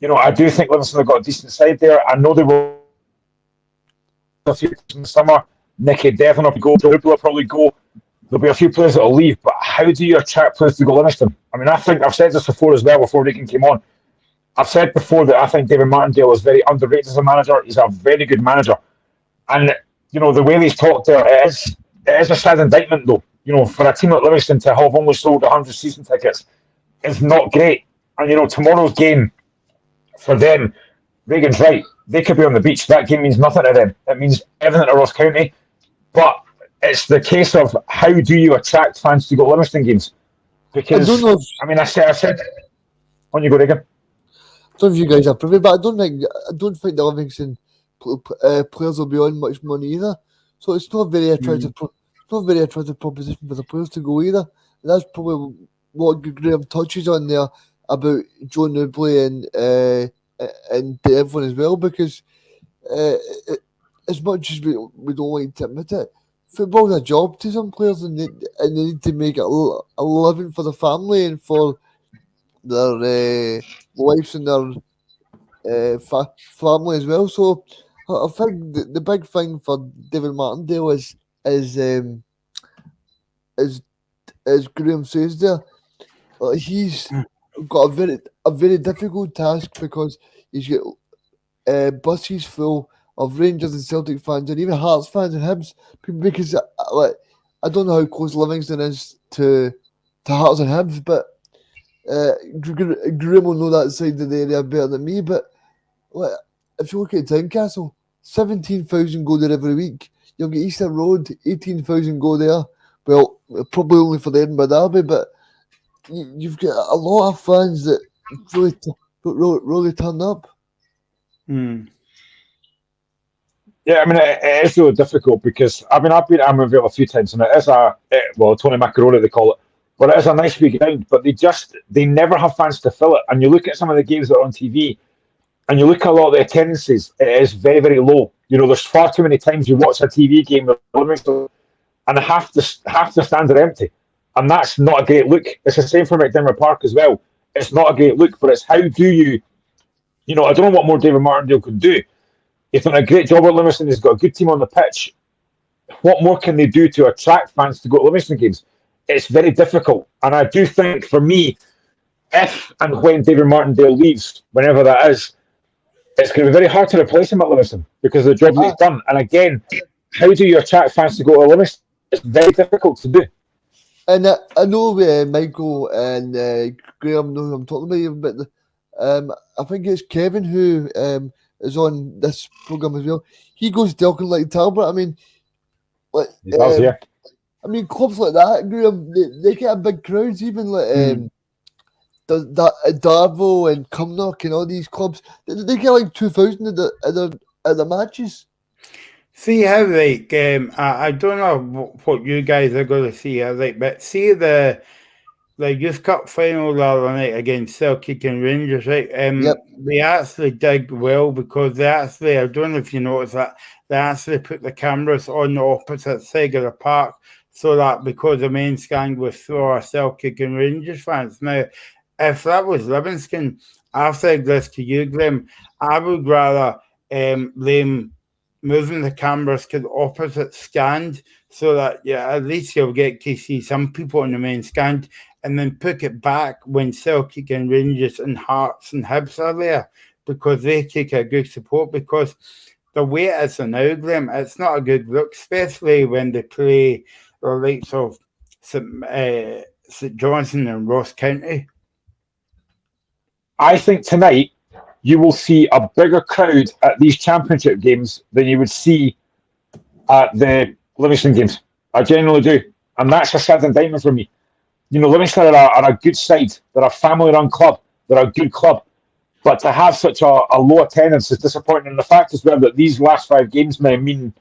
I do think Livingston have got a decent side there. I know they will a few in the summer. Nicky Devlin will go, Dribble will probably go. There'll be a few players that will leave, but how do you attract players to go to Livingston? I mean, I think I've said this before as well, before Regan came on. I've said before that I think David Martindale is very underrated as a manager. He's a very good manager. And, the way he's talked there, it is a sad indictment, though. For a team like Livingston to have only sold 100 season tickets is not great. And, tomorrow's game, for them, Regan's right. They could be on the beach. That game means nothing to them. It means everything to Ross County. But it's the case of how do you attract fans to go to Livingston games? Because, I said, on you go, Regan. I don't know if you guys are privy, but I don't think the Livingston players will be on much money either. So it's not very attractive. Not very attractive proposition for the players to go either. And that's probably what Graham touches on there about Joe Newbley and Devlin as well, because as much as we don't like to admit it, football's a job to some players, and they need to make a living for the family and for their wives and their family as well. So I think the big thing for David Martindale is as Graham says there, he's got a very difficult task, because he's got buses full of Rangers and Celtic fans and even Hearts fans and Hibs, because I don't know how close Livingston is to Hearts and Hibs, but Graham will know that side of the area better than me. But if you look at Tynecastle, 17,000 go there every week. You'll get Easter Road, 18,000 go there. Well, probably only for the Edinburgh Derby, but you've got a lot of fans that really turn up. Yeah, I mean, it is really difficult because, I've been at Amberville a few times, and it is Tony Macaroni they call it, but it is a nice big ground, but they never have fans to fill it. And you look at some of the games that are on TV, and you look at a lot of the attendances, it is very, very low. There's far too many times you watch a TV game and half the stands are empty. And that's not a great look. It's the same for McDiarmid Park as well. It's not a great look, but it's how do you, I don't know what more David Martindale could do. He's done a great job at Livingston. He's got a good team on the pitch. What more can they do to attract fans to go to Livingston games? It's very difficult. And I do think, for me, if and when David Martindale leaves, whenever that is, it's going to be very hard to replace him at Livingston because of the job that he's done. And again, how do you attract fans to go to Livingston? It's very difficult to do. And I know Michael and Graham know who I'm talking about, but I think it's Kevin who is on this programme as well. He goes to Delkin like Talbot. I mean, he does, yeah. I mean, clubs like that, Graham, they get a big crowds, even like Darvo and Cumnock and all these clubs. They get like 2,000 at the matches. See how I don't know what you guys are going to see, but see the Youth Cup final the other night against Celtic and Rangers, right? They actually did well because I don't know if you noticed that, they actually put the cameras on the opposite side of the park so that because the main stand was for Celtic and Rangers fans. Now, if that was Livingston, I've said this to you, Graham, I would rather them moving the cameras to the opposite stand so that at least you'll get to see some people on the main stand, and then put it back when Celtic and Rangers and Hearts and Hibs are there, because they take a good support. Because the way it is now, Graham, it's not a good look, especially when they play the likes of St Johnstone and Ross County. I think tonight you will see a bigger crowd at these championship games than you would see at the Livingston games. I genuinely do. And that's a sad indictment for me. Livingston are a good side. They're a family-run club. They're a good club. But to have such a low attendance is disappointing. And the fact as well that these last 5 games may mean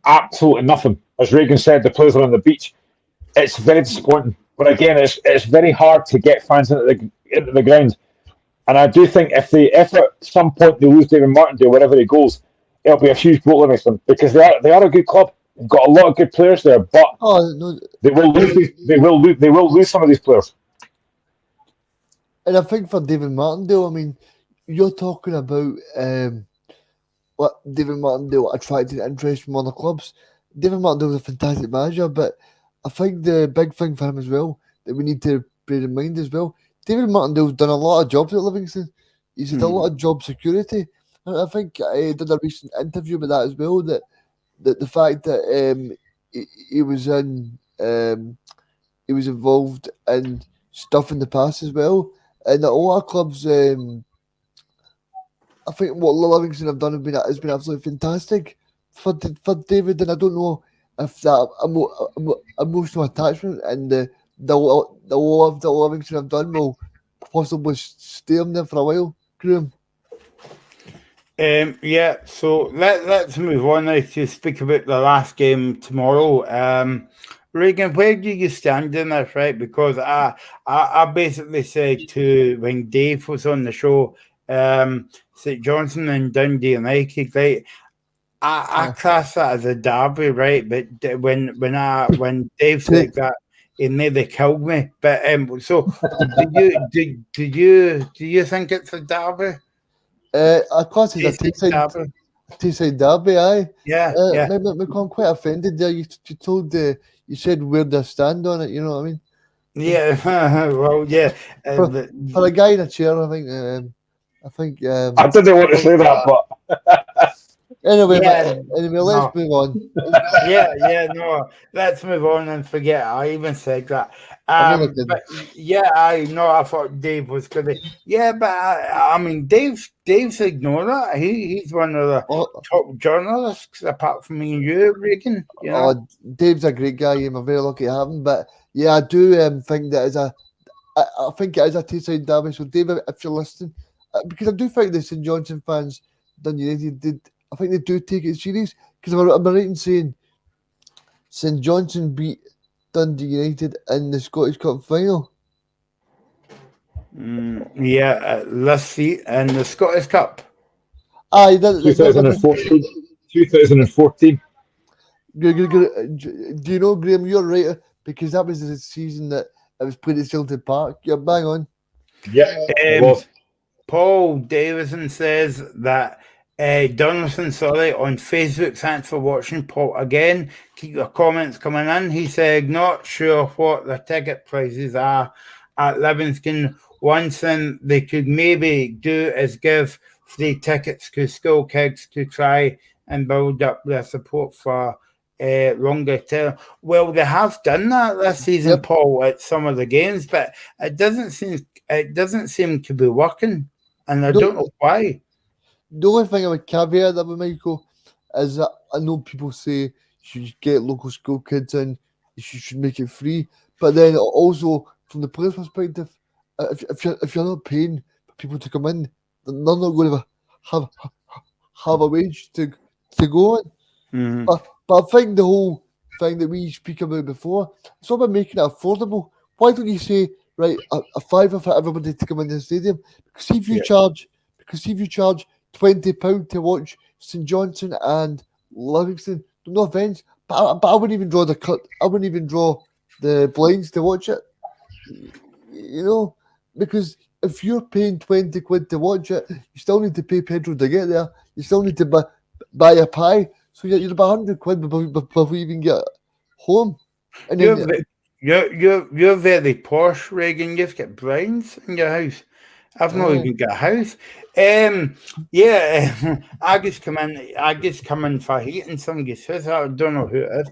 absolutely nothing. As Reagan said, the players are on the beach. It's very disappointing. But again, it's very hard to get fans into the ground. And I do think if at some point they lose David Martindale, wherever he goes, it'll be a huge blow to Livingston because they are a good club. They've got a lot of good players there, but they will lose some of these players. And I think for David Martindale, I mean, you're talking about what David Martindale attracted interest from other clubs. David Martindale is a fantastic manager, but I think the big thing for him as well that we need to bear in mind as well, David Martindale's done a lot of jobs at Livingston. He's had a lot of job security. And I think I did a recent interview with that as well, that the fact that he was involved in stuff in the past as well. And a lot of clubs, I think what Livingston have done has been absolutely fantastic for David. And I don't know if that emotional attachment and the love that Livingston have done will possibly stay him there for a while, Graham. So let's move on now to speak about the last game tomorrow. Reagan, where do you stand in this, right? Because I basically said when Dave was on the show, St Johnstone and Dundee United, right? I class that as a derby, right? But when Dave said that, it nearly killed me. But so do you think it's a derby? I class it as a Teesside derby, aye. Yeah. I'm quite offended there. You told you said where they stand on it. You know what I mean? Yeah. Well, yeah. For a guy in a chair, I think. I didn't want to say that, but anyway, let's move on. Let's move on and forget I even said that. I thought Dave was gonna. Yeah, but I mean, Dave's ignored that. He's one of the top journalists, apart from me and you, Reagan. You know? Dave's a great guy. I'm very lucky to have him. But yeah, I do think that I think it is a Teesside derby. So, Dave, if you're listening, because I do think the St Johnstone fans, Dundee United I think they do take it serious. Because I'm right in saying St Johnstone beat Dundee United in the Scottish Cup final. Let's see. In the Scottish Cup. Aye, 2014. 2014. Do you know, Graham, you're right, because that was the season that it was played at Celtic Park. You're bang on. Yeah, it was. Paul Davison says that Donaldson, on Facebook. Thanks for watching, Paul. Again, keep your comments coming in. He said, not sure what the ticket prices are at Livingston. One thing they could maybe do is give free tickets to school kids to try and build up their support for longer term. Well, they have done that this season, Paul, at some of the games, but it doesn't seem to be working, and I don't know why. The only thing I would caveat that with, Michael, is that I know people say you should get local school kids in, you should make it free. But then also, from the player's perspective, if you're not paying for people to come in, then they're not going to have a wage to go on. Mm-hmm. But I think the whole thing that we speak about before, it's all about making it affordable. Why don't you say, right, a fiver for everybody to come in the stadium? Because if you charge £20 to watch St Johnstone and Livingston, no offence, but I wouldn't even draw the cut. I wouldn't even draw the blinds to watch it. You know, because if you're paying £20 to watch it, you still need to pay petrol to get there. You still need to buy a pie. So you're about £100 before you even get home. And you're very posh, Reagan. You've got blinds in your house. I've not even got a house. I just come in for heating some guesses. I don't know who it is.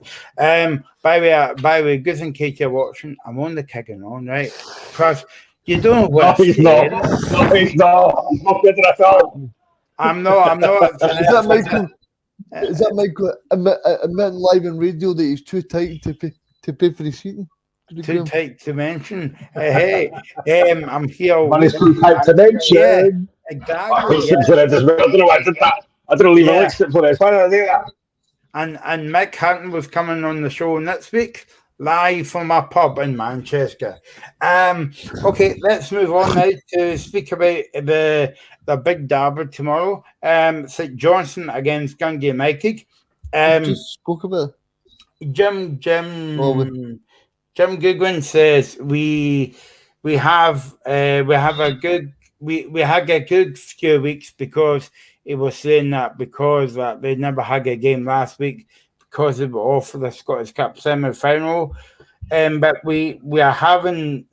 By the way, just in case you're watching, I'm on the kicking on, right? Because You don't know No, what he's not. No, he's not. He's not good at all. I'm not. Is that Michael? Is that Michael admitting live on radio that he's too tight to pay for his seating? Too tight to mention. Hey, I'm here. Money's too tight to mention. Yeah, I exactly. don't know why I did that. I don't leave a link for this. Why did I do that? And Mick Hatton was coming on the show next week, live from a pub in Manchester. Okay, let's move on now to speak about the big derby tomorrow. St Johnstone against Gundy United. Just spoke about it. Jim Goodwin says we had a good few weeks because he was saying that because they never had a game last week because they were off for the Scottish Cup semi-final. But we are having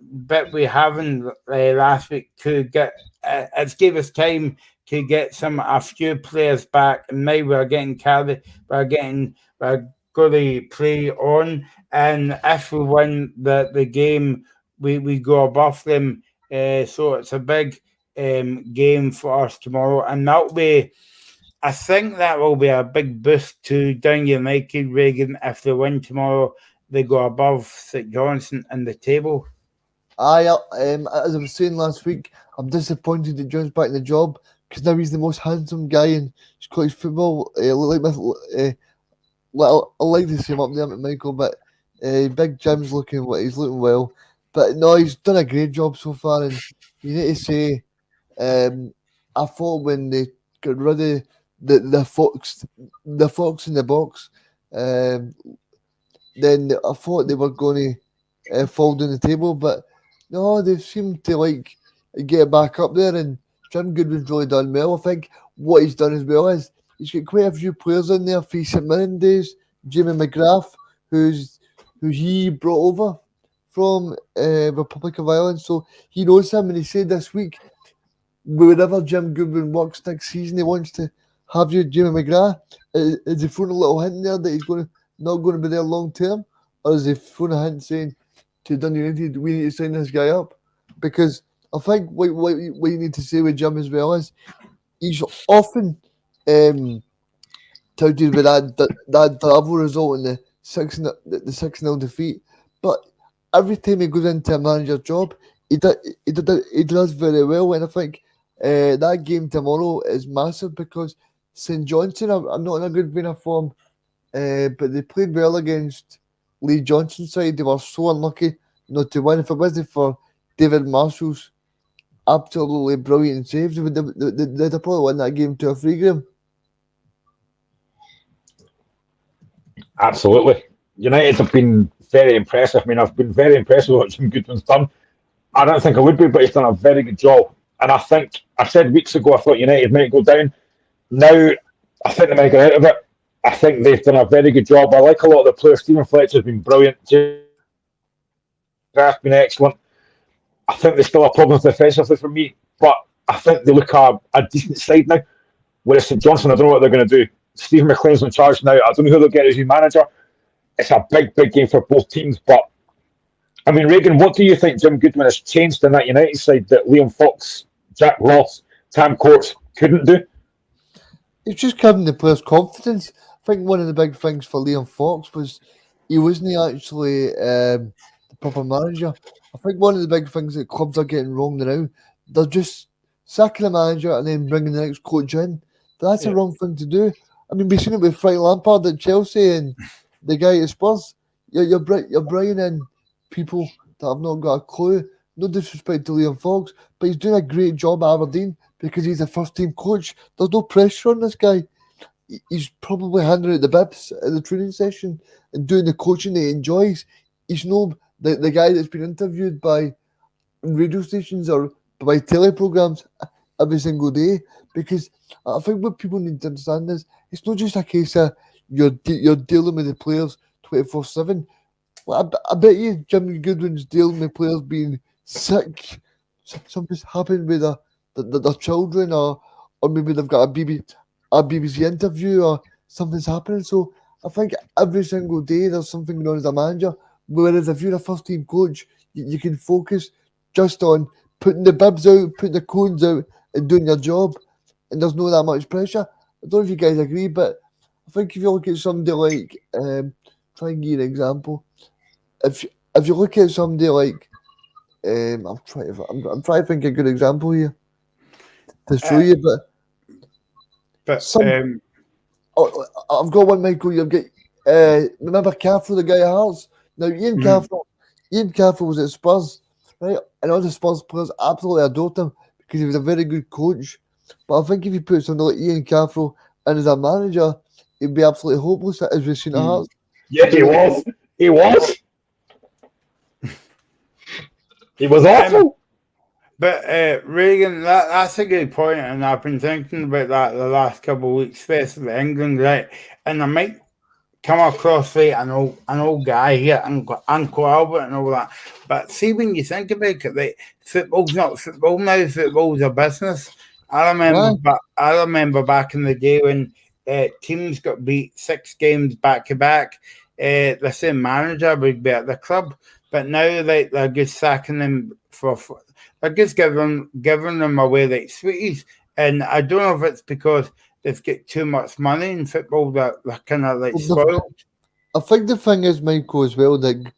last week to get it gave us time to get a few players back, and now we're going to play on, and if we win the game, we go above them. So it's a big game for us tomorrow, and I think that will be a big boost to Dundee United, Reagan. If they win tomorrow, they go above St Johnstone in the table. As I was saying last week, I'm disappointed that John's back in the job because now he's the most handsome guy in Scottish football. I like to see him up there, Michael, but Big Jim's looking well. But no, he's done a great job so far, and you need to say, I thought when they got rid of the fox in the box, then I thought they were going to fall down the table, but no, they seem to get back up there, and Jim Goodwin's really done well. I think what he's done as well is he's got quite a few players in there for St Mirren days. Jimmy McGrath, who he brought over from Republic of Ireland, so he knows him, and he said this week, wherever Jim Goodwin works next season, he wants to have you, Jimmy McGrath. Is he throwing a little hint there that he's not going to be there long term, or is he throwing a hint saying to Dundee United, we need to sign this guy up? Because I think what you need to say with Jim as well is he's often touted with that double result in the 6-0 defeat, but every time he goes into a manager's job, he does very well, and I think that game tomorrow is massive because St Johnstone are not in a good vein of form, but they played well against Lee Johnson's side. They were so unlucky not to win. If it wasn't for David Marshall's absolutely brilliant saves, they'd probably won that game 2-3, Graham. Absolutely. United have been very impressive. I mean, I've been very impressed with what Jim Goodwin's done. I don't think I would be, but he's done a very good job. And I think, I said weeks ago, I thought United might go down. Now, I think they might get out of it. I think they've done a very good job. I like a lot of the players. Stephen Fletcher's been brilliant. Graff's been excellent. I think there's still a problem defensively for me, but I think they look a decent side now. Whereas St Johnstone, I don't know what they're going to do. Stephen McLean's in charge now. I don't know who they'll get as new manager. It's a big, big game for both teams. But, I mean, Reagan, what do you think Jim Goodwin has changed in that United side that Liam Fox, Jack Ross, Tam Courts couldn't do? It's just giving the players confidence. I think one of the big things for Liam Fox was he wasn't actually the proper manager. I think one of the big things that clubs are getting wrong now, they're just sacking the manager and then bringing the next coach in. That's a wrong thing to do. I mean, we've seen it with Frank Lampard at Chelsea and the guy at Spurs. You're bringing in people that have not got a clue. No disrespect to Liam Fox, but he's doing a great job at Aberdeen because he's a first-team coach. There's no pressure on this guy. He's probably handing out the bibs at the training session and doing the coaching that he enjoys. He's no the guy that's been interviewed by radio stations or by teleprograms every single day, because I think what people need to understand is it's not just a case of you're dealing with the players 24/7. Well, I bet you Jimmy Goodwin's dealing with players being sick. Something's happened with their children, or maybe they've got a BBC interview, or something's happening. So I think every single day there's something going on as a manager. Whereas if you're a first team coach, you can focus just on putting the bibs out, putting the cones out, and doing your job, and there's not that much pressure. I don't know if you guys agree, but I think if you look at somebody like, try and give you an example. If you look at somebody like, I'm trying to think of a good example here to show you, But I've got one, Michael. You've got remember Caffrey, the guy at Hearts. Now Ian Caffrey was at Spurs, right? And all the Spurs players absolutely adored him because he was a very good coach. But I think if you put somebody like Ian Caffrey in as a manager, he'd be absolutely hopeless as we've seen at Hearts. Yeah, he was. He was. He was awful. But Reagan, that's a good point, and I've been thinking about that the last couple of weeks, especially England, right? And I might come across like an old guy here, Uncle Albert and all that. But see, when you think about it, like, football's not football now. Football's a business. I remember back in the day when teams got beat 6 games back to back. The same manager would be at the club, but now they're just sacking them they're just giving them away like sweeties. And I don't know if it's because they've got too much money in football that they're kind of like spoiled. I think the thing is, Michael, as well, that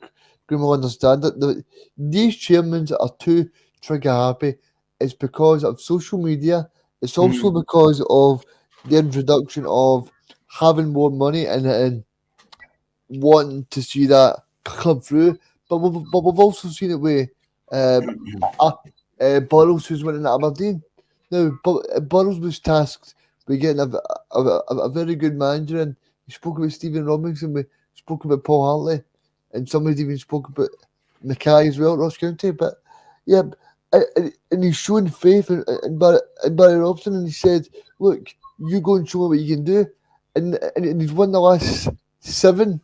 Graham will understand that these chairmen are too trigger happy. It's because of social media. It's also because of the introduction of having more money and wanting to see that come through. But we've also seen it with Burrows, who's winning at Aberdeen. Now, Burrows was tasked with getting a very good manager, and we spoke about Stephen Robinson, we spoke about Paul Hartley, and somebody even spoke about Mackay as well at Ross County. But yeah, and he's showing faith in Barry Robson, and he said, "Look, you go and show me what you can do," and he's won the last 7,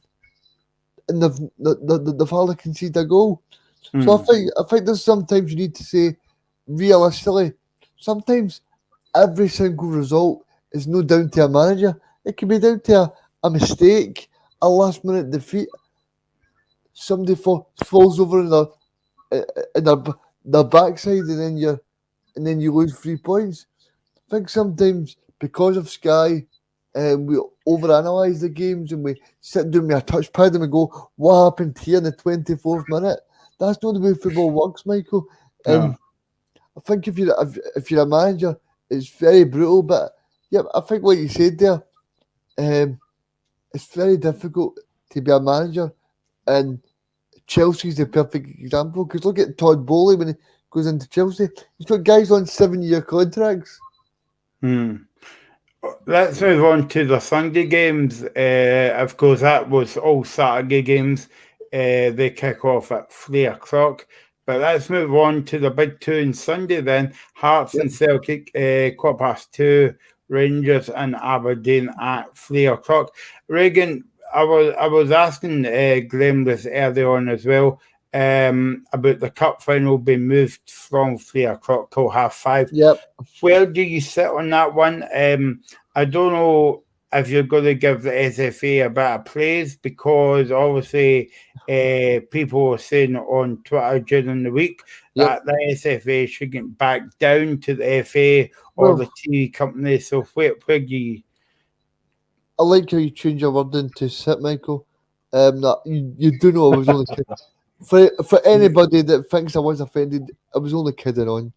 and they've hardly conceded a goal. So I think there's sometimes you need to say, realistically, sometimes every single result is no down to a manager. It can be down to a mistake, a last minute defeat. Somebody falls over in their backside, and then you lose 3 points. I think sometimes because of Sky, we overanalyze the games and we sit down with a touchpad and we go, "What happened here in the 24th minute?" That's not the way football works, Michael. And I think if you're a manager, it's very brutal. But yeah, I think what you said there, it's very difficult to be a manager, and Chelsea's the perfect example. Because look at Todd Bowley when he goes into Chelsea; he's got guys on 7-year contracts. Let's move on to the Sunday games. Of course, that was all Saturday games. They kick off at 3 o'clock. But let's move on to the big 2 on Sunday then. Hearts and Celtic, 2:15. Rangers and Aberdeen at 3 o'clock. Reagan, I was asking Graham this early on as well about the cup final being moved from 3 o'clock till 5:30. Yep. Where do you sit on that one? I don't know if you're going to give the SFA a bit of praise, because obviously people were saying on Twitter during the week that the SFA should get back down to the FA or the TV company. So where do you... I like how you change your wording to sit, Michael. You do know I was only kidding. For anybody that thinks I was offended, I was only kidding on.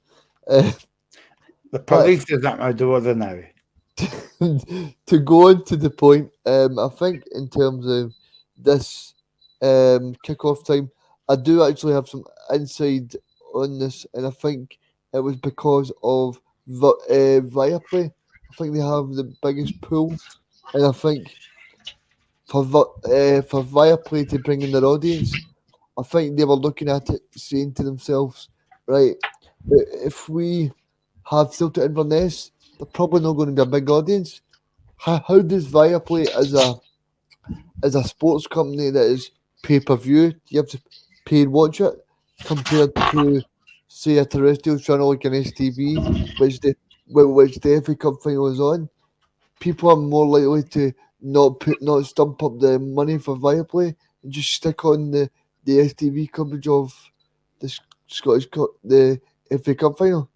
The police is at my door now. To go on to the point, I think in terms of this kick-off time, I do actually have some insight on this, and I think it was because of Viaplay. I think they have the biggest pool, and I think for Viaplay to bring in their audience, I think they were looking at it, saying to themselves, right, if we have Celtic Inverness, they're probably not going to be a big audience. How does Viaplay as a sports company that is pay-per-view, you have to pay and watch it, compared to, say, a terrestrial channel like an STV, which the FA Cup final is on? People are more likely to not stump up the money for Viaplay and just stick on the STV coverage of the FA Cup final.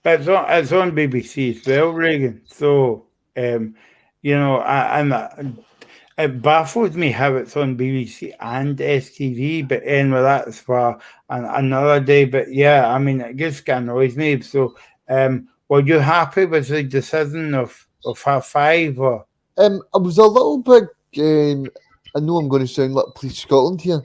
But it's on BBC as well, Reagan. So, it baffles me how it's on BBC and STV, but anyway, that's for another day. But yeah, I mean, it just annoys me. So, were you happy with the decision of half five? Or I was a little bit. I know I'm going to sound like Police Scotland here.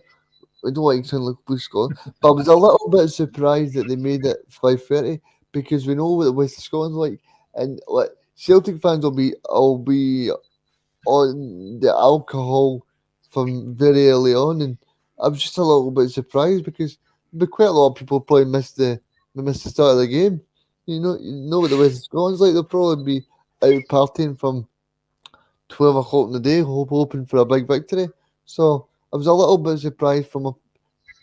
I don't like to sound like Police Scotland, but I was a little bit surprised that they made it 5:30 because we know what the West of Scotland's like, and like Celtic fans will be on the alcohol from very early on, and I was just a little bit surprised because quite a lot of people probably missed the start of the game. You know what the West of Scotland's like. They'll probably be out partying from 12 o'clock in the day, hoping for a big victory. So I was a little bit surprised from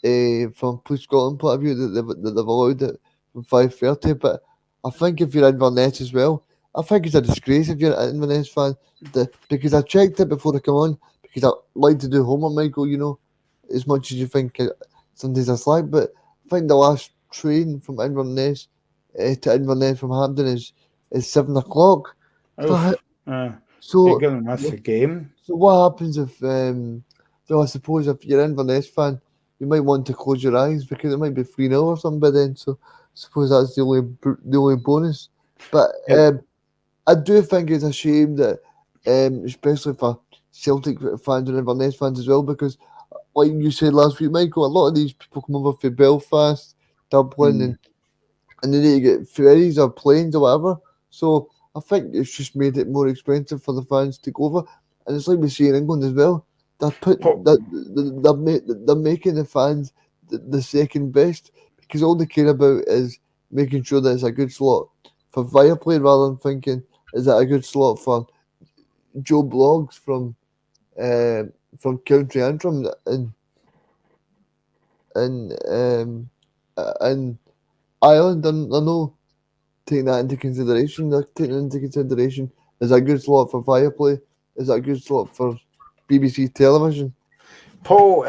Police Scotland point of view that they've allowed it from 5:30. But I think if you're Inverness as well, I think it's a disgrace if you're an Inverness fan. Because I checked it before I come on because I like to do homework, Michael. As much as you think Sundays are slack, but I think the last train from Inverness to Inverness from Hampden is 7 o'clock. you're So going to miss the game. so what happens if well, I suppose if you're an Inverness fan, you might want to close your eyes because it might be 3-0 or something by then. So I suppose that's the only bonus. But Yep. I do think it's a shame that, especially for Celtic fans and Inverness fans as well, because like you said last week, Michael, a lot of these people come over from Belfast, Dublin, and they need to get ferries or planes or whatever. So I think it's just made it more expensive for the fans to go over. And it's like we see in England as well. They're making the fans the second best because all they care about is making sure that it's a good slot for Viaplay rather than thinking is that a good slot for Joe Blogs from County Antrim and Ireland. I know taking that into consideration. They're taking it into consideration. Is that a good slot for Viaplay? Is that a good slot for BBC television? Paul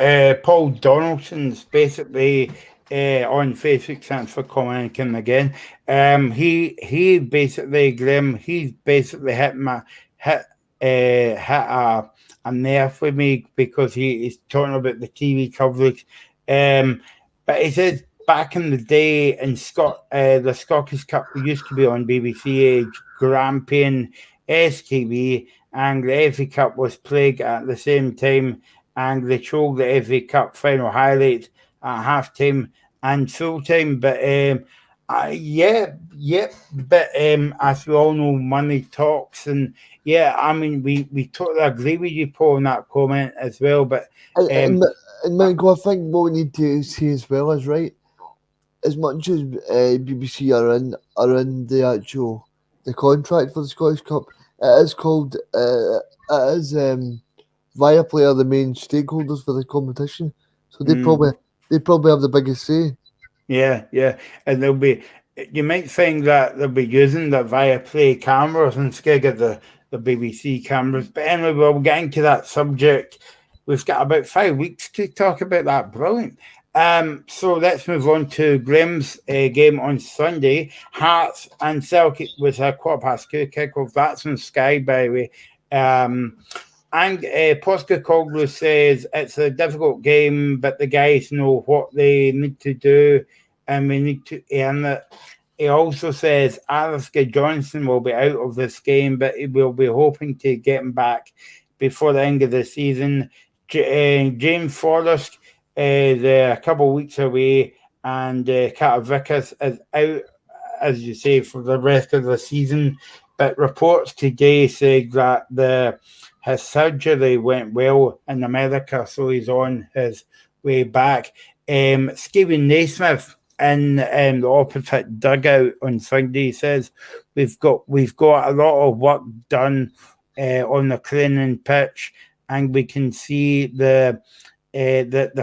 Donaldson's basically on Facebook. Thanks for commenting again. He basically, Grim, he's basically hit a nerve with me because he's talking about the TV coverage. But he says back in the day in the Scottish Cup used to be on BBC, Grampian, STV, and the FA Cup was played at the same time, and they showed the FA Cup final highlights at half time and full time. But but as we all know, money talks, and yeah, I mean, we totally agree with you, Paul, in that comment as well. But And Michael, I think what we need to see as well is right. As much as BBC are in the contract for the Scottish Cup, it is called Viaplay are the main stakeholders for the competition, so they probably have the biggest say. Yeah, and you might think that they'll be using the Viaplay cameras instead of the BBC cameras. But anyway, we'll get into that subject. We've got about 5 weeks to talk about that. Brilliant. So let's move on to Graham's game on Sunday. Hearts and Celtic was a 2:15 kickoff. That's on Sky, by the way. And Postecoglou says it's a difficult game, but the guys know what they need to do and we need to earn it. He also says Alistair Johnson will be out of this game, but he will be hoping to get him back before the end of the season. James Forrest is a couple of weeks away, and Carter Vickers is out, as you say, for the rest of the season. But reports today say that his surgery went well in America, so he's on his way back. Stephen Naismith in the opposite dugout on Sunday says we've got a lot of work done on the training pitch, and we can see the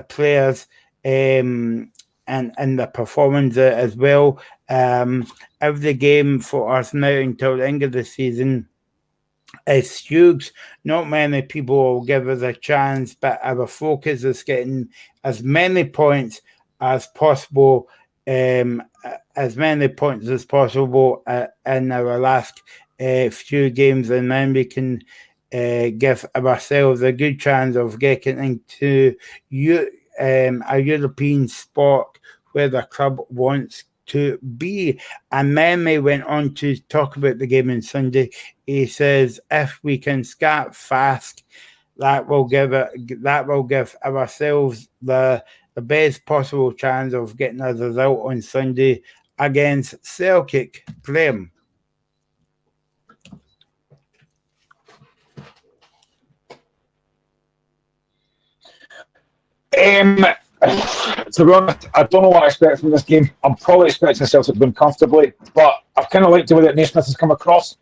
players and the performance as well. Every game for us now until the end of the season is huge. Not many people will give us a chance, but our focus is getting as many points as possible as many points as possible in our last few games, and then we can give ourselves a good chance of getting into a European spot where the club wants to be. And then we went on to talk about the game on Sunday. He says, if we can start fast, that will give ourselves the best possible chance of getting a result on Sunday against Celtic. Graham. To be honest, I don't know what I expect from this game. I'm probably expecting Celtic to win comfortably, but I've kind of liked the way that Naismith has come across.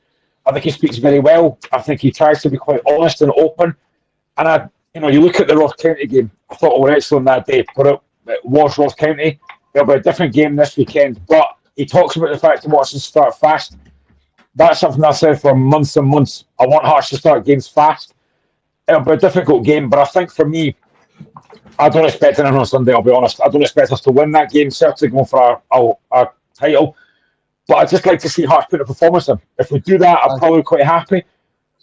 I think he speaks very well. I think he tries to be quite honest and open. And you look at the Ross County game. I thought we were excellent that day, but it was Ross County. It'll be a different game this weekend. But he talks about the fact he wants to start fast. That's something I've said for months and months. I want Hearts to start games fast. It'll be a difficult game, but I think for me, I don't expect anything on Sunday, I'll be honest. I don't expect us to win that game, certainly going for our title. But I'd just like to see Hearts put a performance in. If we do that, I'm probably quite happy.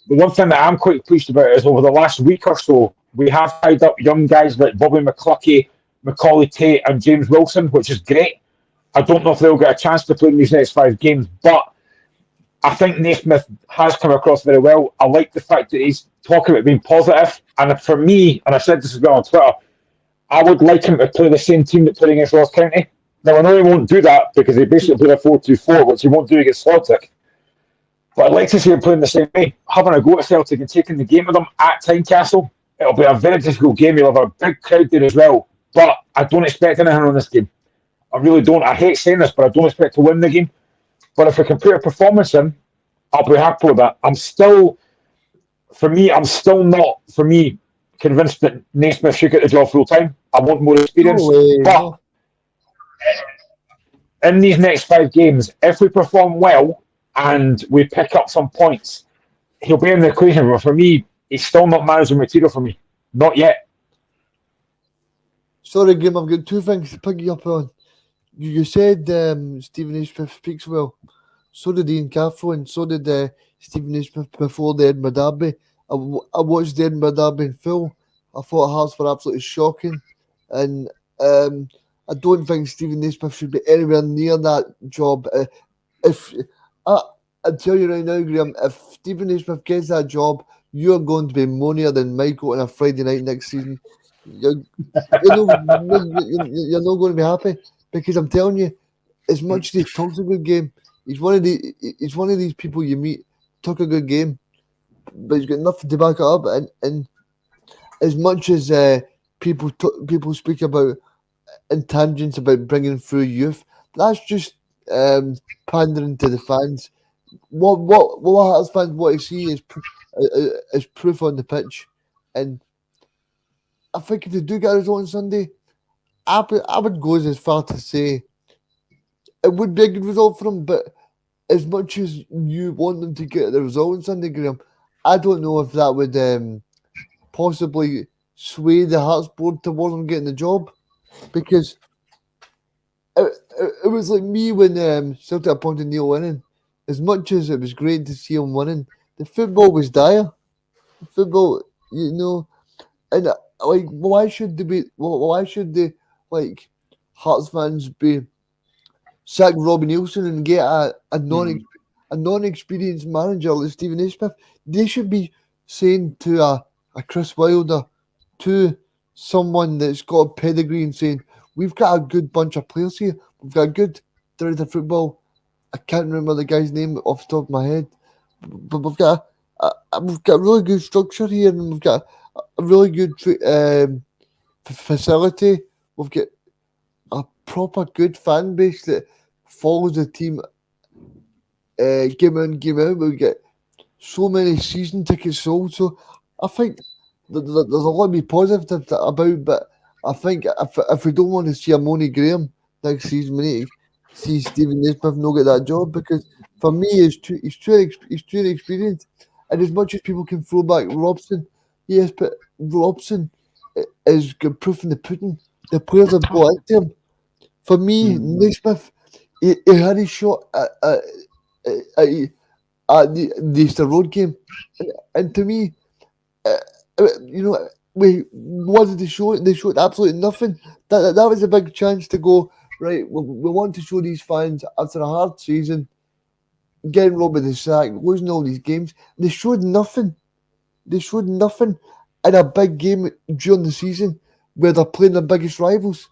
The one thing that I'm quite pleased about is over the last week or so, we have tied up young guys like Bobby McCluckey, Macaulay Tate, and James Wilson, which is great. I don't know if they'll get a chance to play in these next 5 games, but I think Naismith has come across very well. I like the fact that he's talking about being positive. And for me, and I said this as well on Twitter, I would like him to play the same team that played against Ross County. Now, I know he won't do that because he basically played a 4-2-4, which he won't do against Celtic. But I'd like to see him playing the same way, having a go at Celtic and taking the game with them at Tynecastle. It'll be a very difficult game. You'll have a big crowd there as well. But I don't expect anything on this game. I really don't. I hate saying this, but I don't expect to win the game. But if we can put a performance in, I'll be happy with that. I'm still not convinced that Naismith should get the job full time. I want more experience. But in these next 5 games, if we perform well and we pick up some points, he'll be in the equation. But for me, he's still not managing material for me. Not yet. Sorry, Graham, I've got 2 things to pick you up on. You said Stephen Naismith speaks well. So did Ian Cathro, and so did Stephen Naismith before the Edinburgh Derby. I watched the Edinburgh Derby in full. I thought Hearts were absolutely shocking. And I don't think Stephen Naismith should be anywhere near that job. I tell you right now, Graham, if Stephen Naismith gets that job, you're going to be moanier than Michael on a Friday night next season. You're not going to be happy, because I'm telling you, as much as he talks a good game, he's one of these people you meet, talk a good game, but he's got nothing to back it up. And as much as people speak about tangents about bringing through youth, that's just pandering to the fans. What Hearts fans want to see is proof on the pitch, and I think if they do get a result on Sunday, I would go as far to say it would be a good result for them. But as much as you want them to get the result on Sunday, Graham, I don't know if that would possibly sway the Hearts board towards them getting the job, because it was like me when Celtic appointed Neil Lennon. As much as it was great to see him winning, the football was dire. Football, and like, why should the Hearts fans be sack Robbie Nielsen and get a non-experienced manager like Stephen Naismith? They should be saying to a Chris Wilder, to someone that's got a pedigree, and saying, we've got a good bunch of players here. We've got a good director of football. I can't remember the guy's name off the top of my head, but we've got a really good structure here, and we've got a really good facility. We've got a proper good fan base that follows the team game in, game out. We get so many season tickets sold. So I think there's a lot to be positive about, but I think if we don't want to see a Moni Graham next season, we need to see Stephen Naismith not get that job, because for me he's too inexperienced. And as much as people can throw back Robson, yes, but Robson is good proof in the pudding. The players have got into him. For me, Naismith, he had his shot at the Easter Road game, and to me, what did they show? They showed absolutely nothing. That was a big chance to go right. We want to show these fans after a hard season, getting robbed with the sack, losing all these games. They showed nothing. They showed nothing in a big game during the season where they're playing their biggest rivals.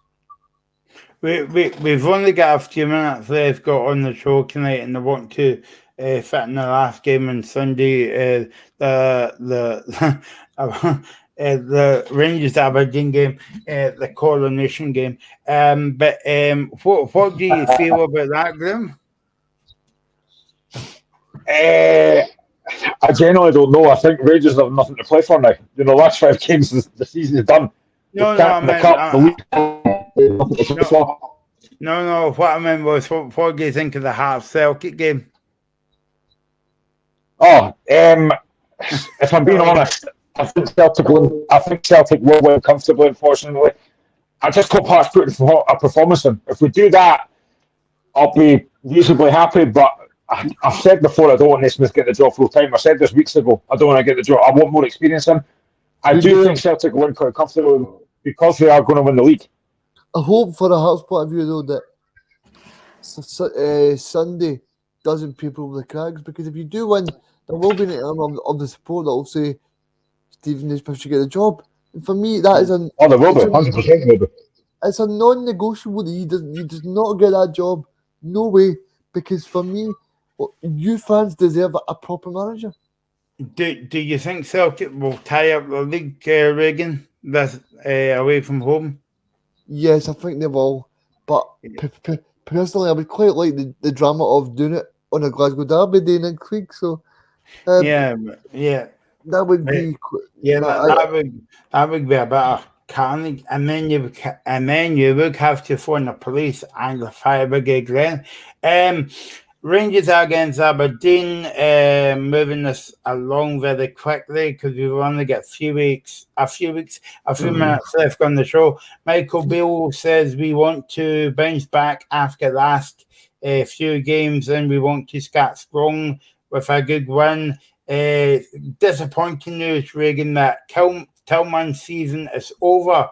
We've only got a few minutes left got on the show tonight, and I want to fit in the last game on Sunday, the the Rangers Aberdeen game, the Coronation game. But what do you feel about that, Graham? I genuinely don't know. I think Rangers have nothing to play for now. Last 5 games, the season is done. No, The cup, the league, nothing to play for. No. What I meant was, what do you think of the Hearts Celtic game? Oh, if I'm being honest, I think Celtic will win comfortably. Unfortunately, I just hope Hearts put a performance in. If we do that, I'll be reasonably happy. But I've said before, I don't want Naismith to get the job full time. I said this weeks ago. I don't want to get the job. I want more experience in. I do think Celtic will win quite comfortably because they are going to win the league. I hope for a Hearts point of view though that Sunday doesn't paper over the cracks, because if you do win, there will be an element of the support that will say Stephen Naismith should get the job. And for me, that is there will be, 100% will be. It's a non-negotiable that he does not get that job. No way, because for me, you fans deserve a proper manager. Do you think Celtic will tie up the league, Reagan, this away from home? Yes, I think they will. But personally, I would quite like the drama of doing it on a Glasgow Derby day next week. So yeah, that would be that would be a bit of carnage, and then you would have to phone the police and the fire brigade then. Rangers against Aberdeen, moving this along very quickly because we've only got a few minutes left on the show. Michael Beale says we want to bounce back after last few games, and we want to start strong with a good win. Disappointing news, Reagan, that Tillman's season is over.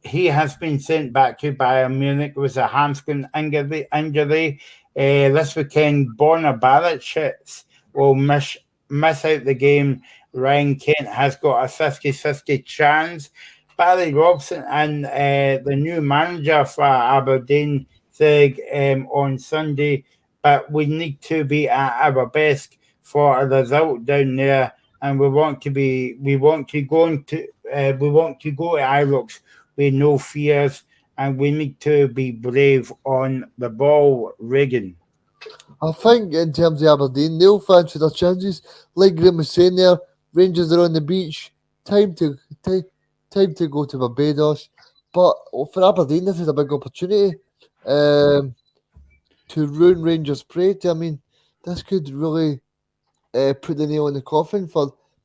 He has been sent back to Bayern Munich with a hamstring injury. This weekend, Borna Barisic will miss out the game. Ryan Kent has got a 50-50 chance. Barry Robson and the new manager for Aberdeen said on Sunday, but we need to be at our best for a result down there, and we want to go to Ibrox with no fears, and we need to be brave on the ball, Reagan. I think in terms of Aberdeen, they'll fancy their chances. Like Graham was saying there, Rangers are on the beach. Time to go to Barbados. But for Aberdeen, this is a big opportunity to ruin Rangers' parade. I mean, this could really put the nail in the coffin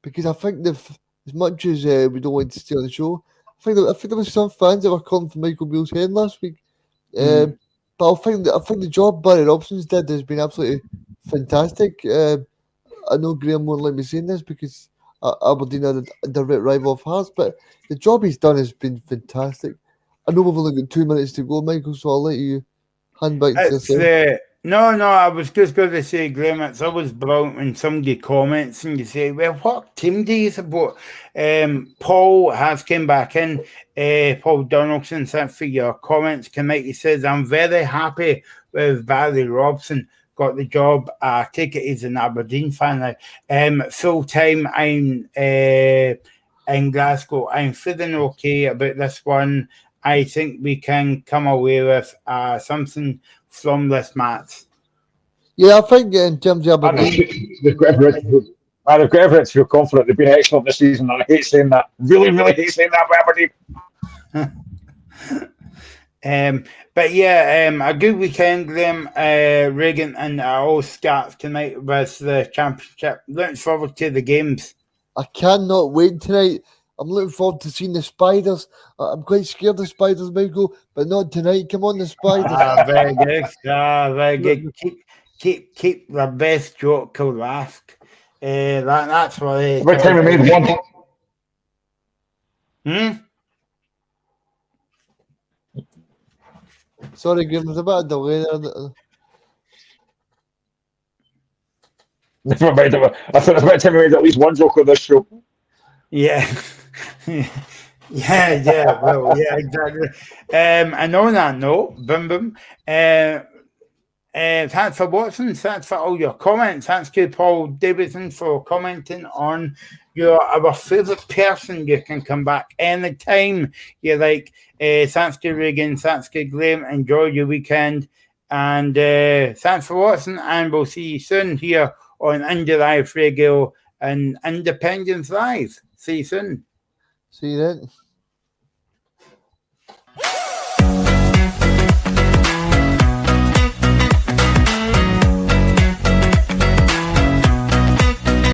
because I think as much as we don't want to steal the show, I think there was some fans that were calling for Michael Beale's head last week. But I think the job Barry Robson's did has been absolutely fantastic. I know Graham won't let me say this because Aberdeen are a direct rival of Hearts, but the job he's done has been fantastic. I know we've only got 2 minutes to go, Michael, so I'll let you hand back to yourself. No, I was just going to say, Graham, it's always brilliant when somebody comments and you say, well, what team do you support? Paul has come back in. Paul Donaldson, thanks for your comments tonight. He says, I'm very happy with Barry Robson. Got the job. I take it he's an Aberdeen fan now. Full time, I'm in Glasgow. I'm feeling okay about this one. I think we can come away with something from this match. Yeah, I think in terms of Aberdeen, I regret it if you're confident. They've been excellent this season, and I hate saying that. Really, really hate saying that about Aberdeen. But yeah, a good weekend, Graham, Reagan, and it all starts tonight with the championship. Looking forward to the games. I cannot wait tonight. I'm looking forward to seeing the Spiders. I'm quite scared of Spiders, Michael, but not tonight. Come on, the Spiders. Very good. Very good. Keep the best joke till last. That's what it Every time we made one. Sorry, Graham, there's a bit of delay there. Never mind. I thought every time we made at least one joke on this show. Yeah. yeah, well, yeah, exactly. And on that note, boom. Thanks for watching. Thanks for all your comments. Thanks to Paul Davidson for commenting on our favourite person. You can come back anytime you like. Thanks to Regan. Thanks to Graham. Enjoy your weekend. And thanks for watching. And we'll see you soon here on Indie Live Radio and Independence Live. See you soon. See you then.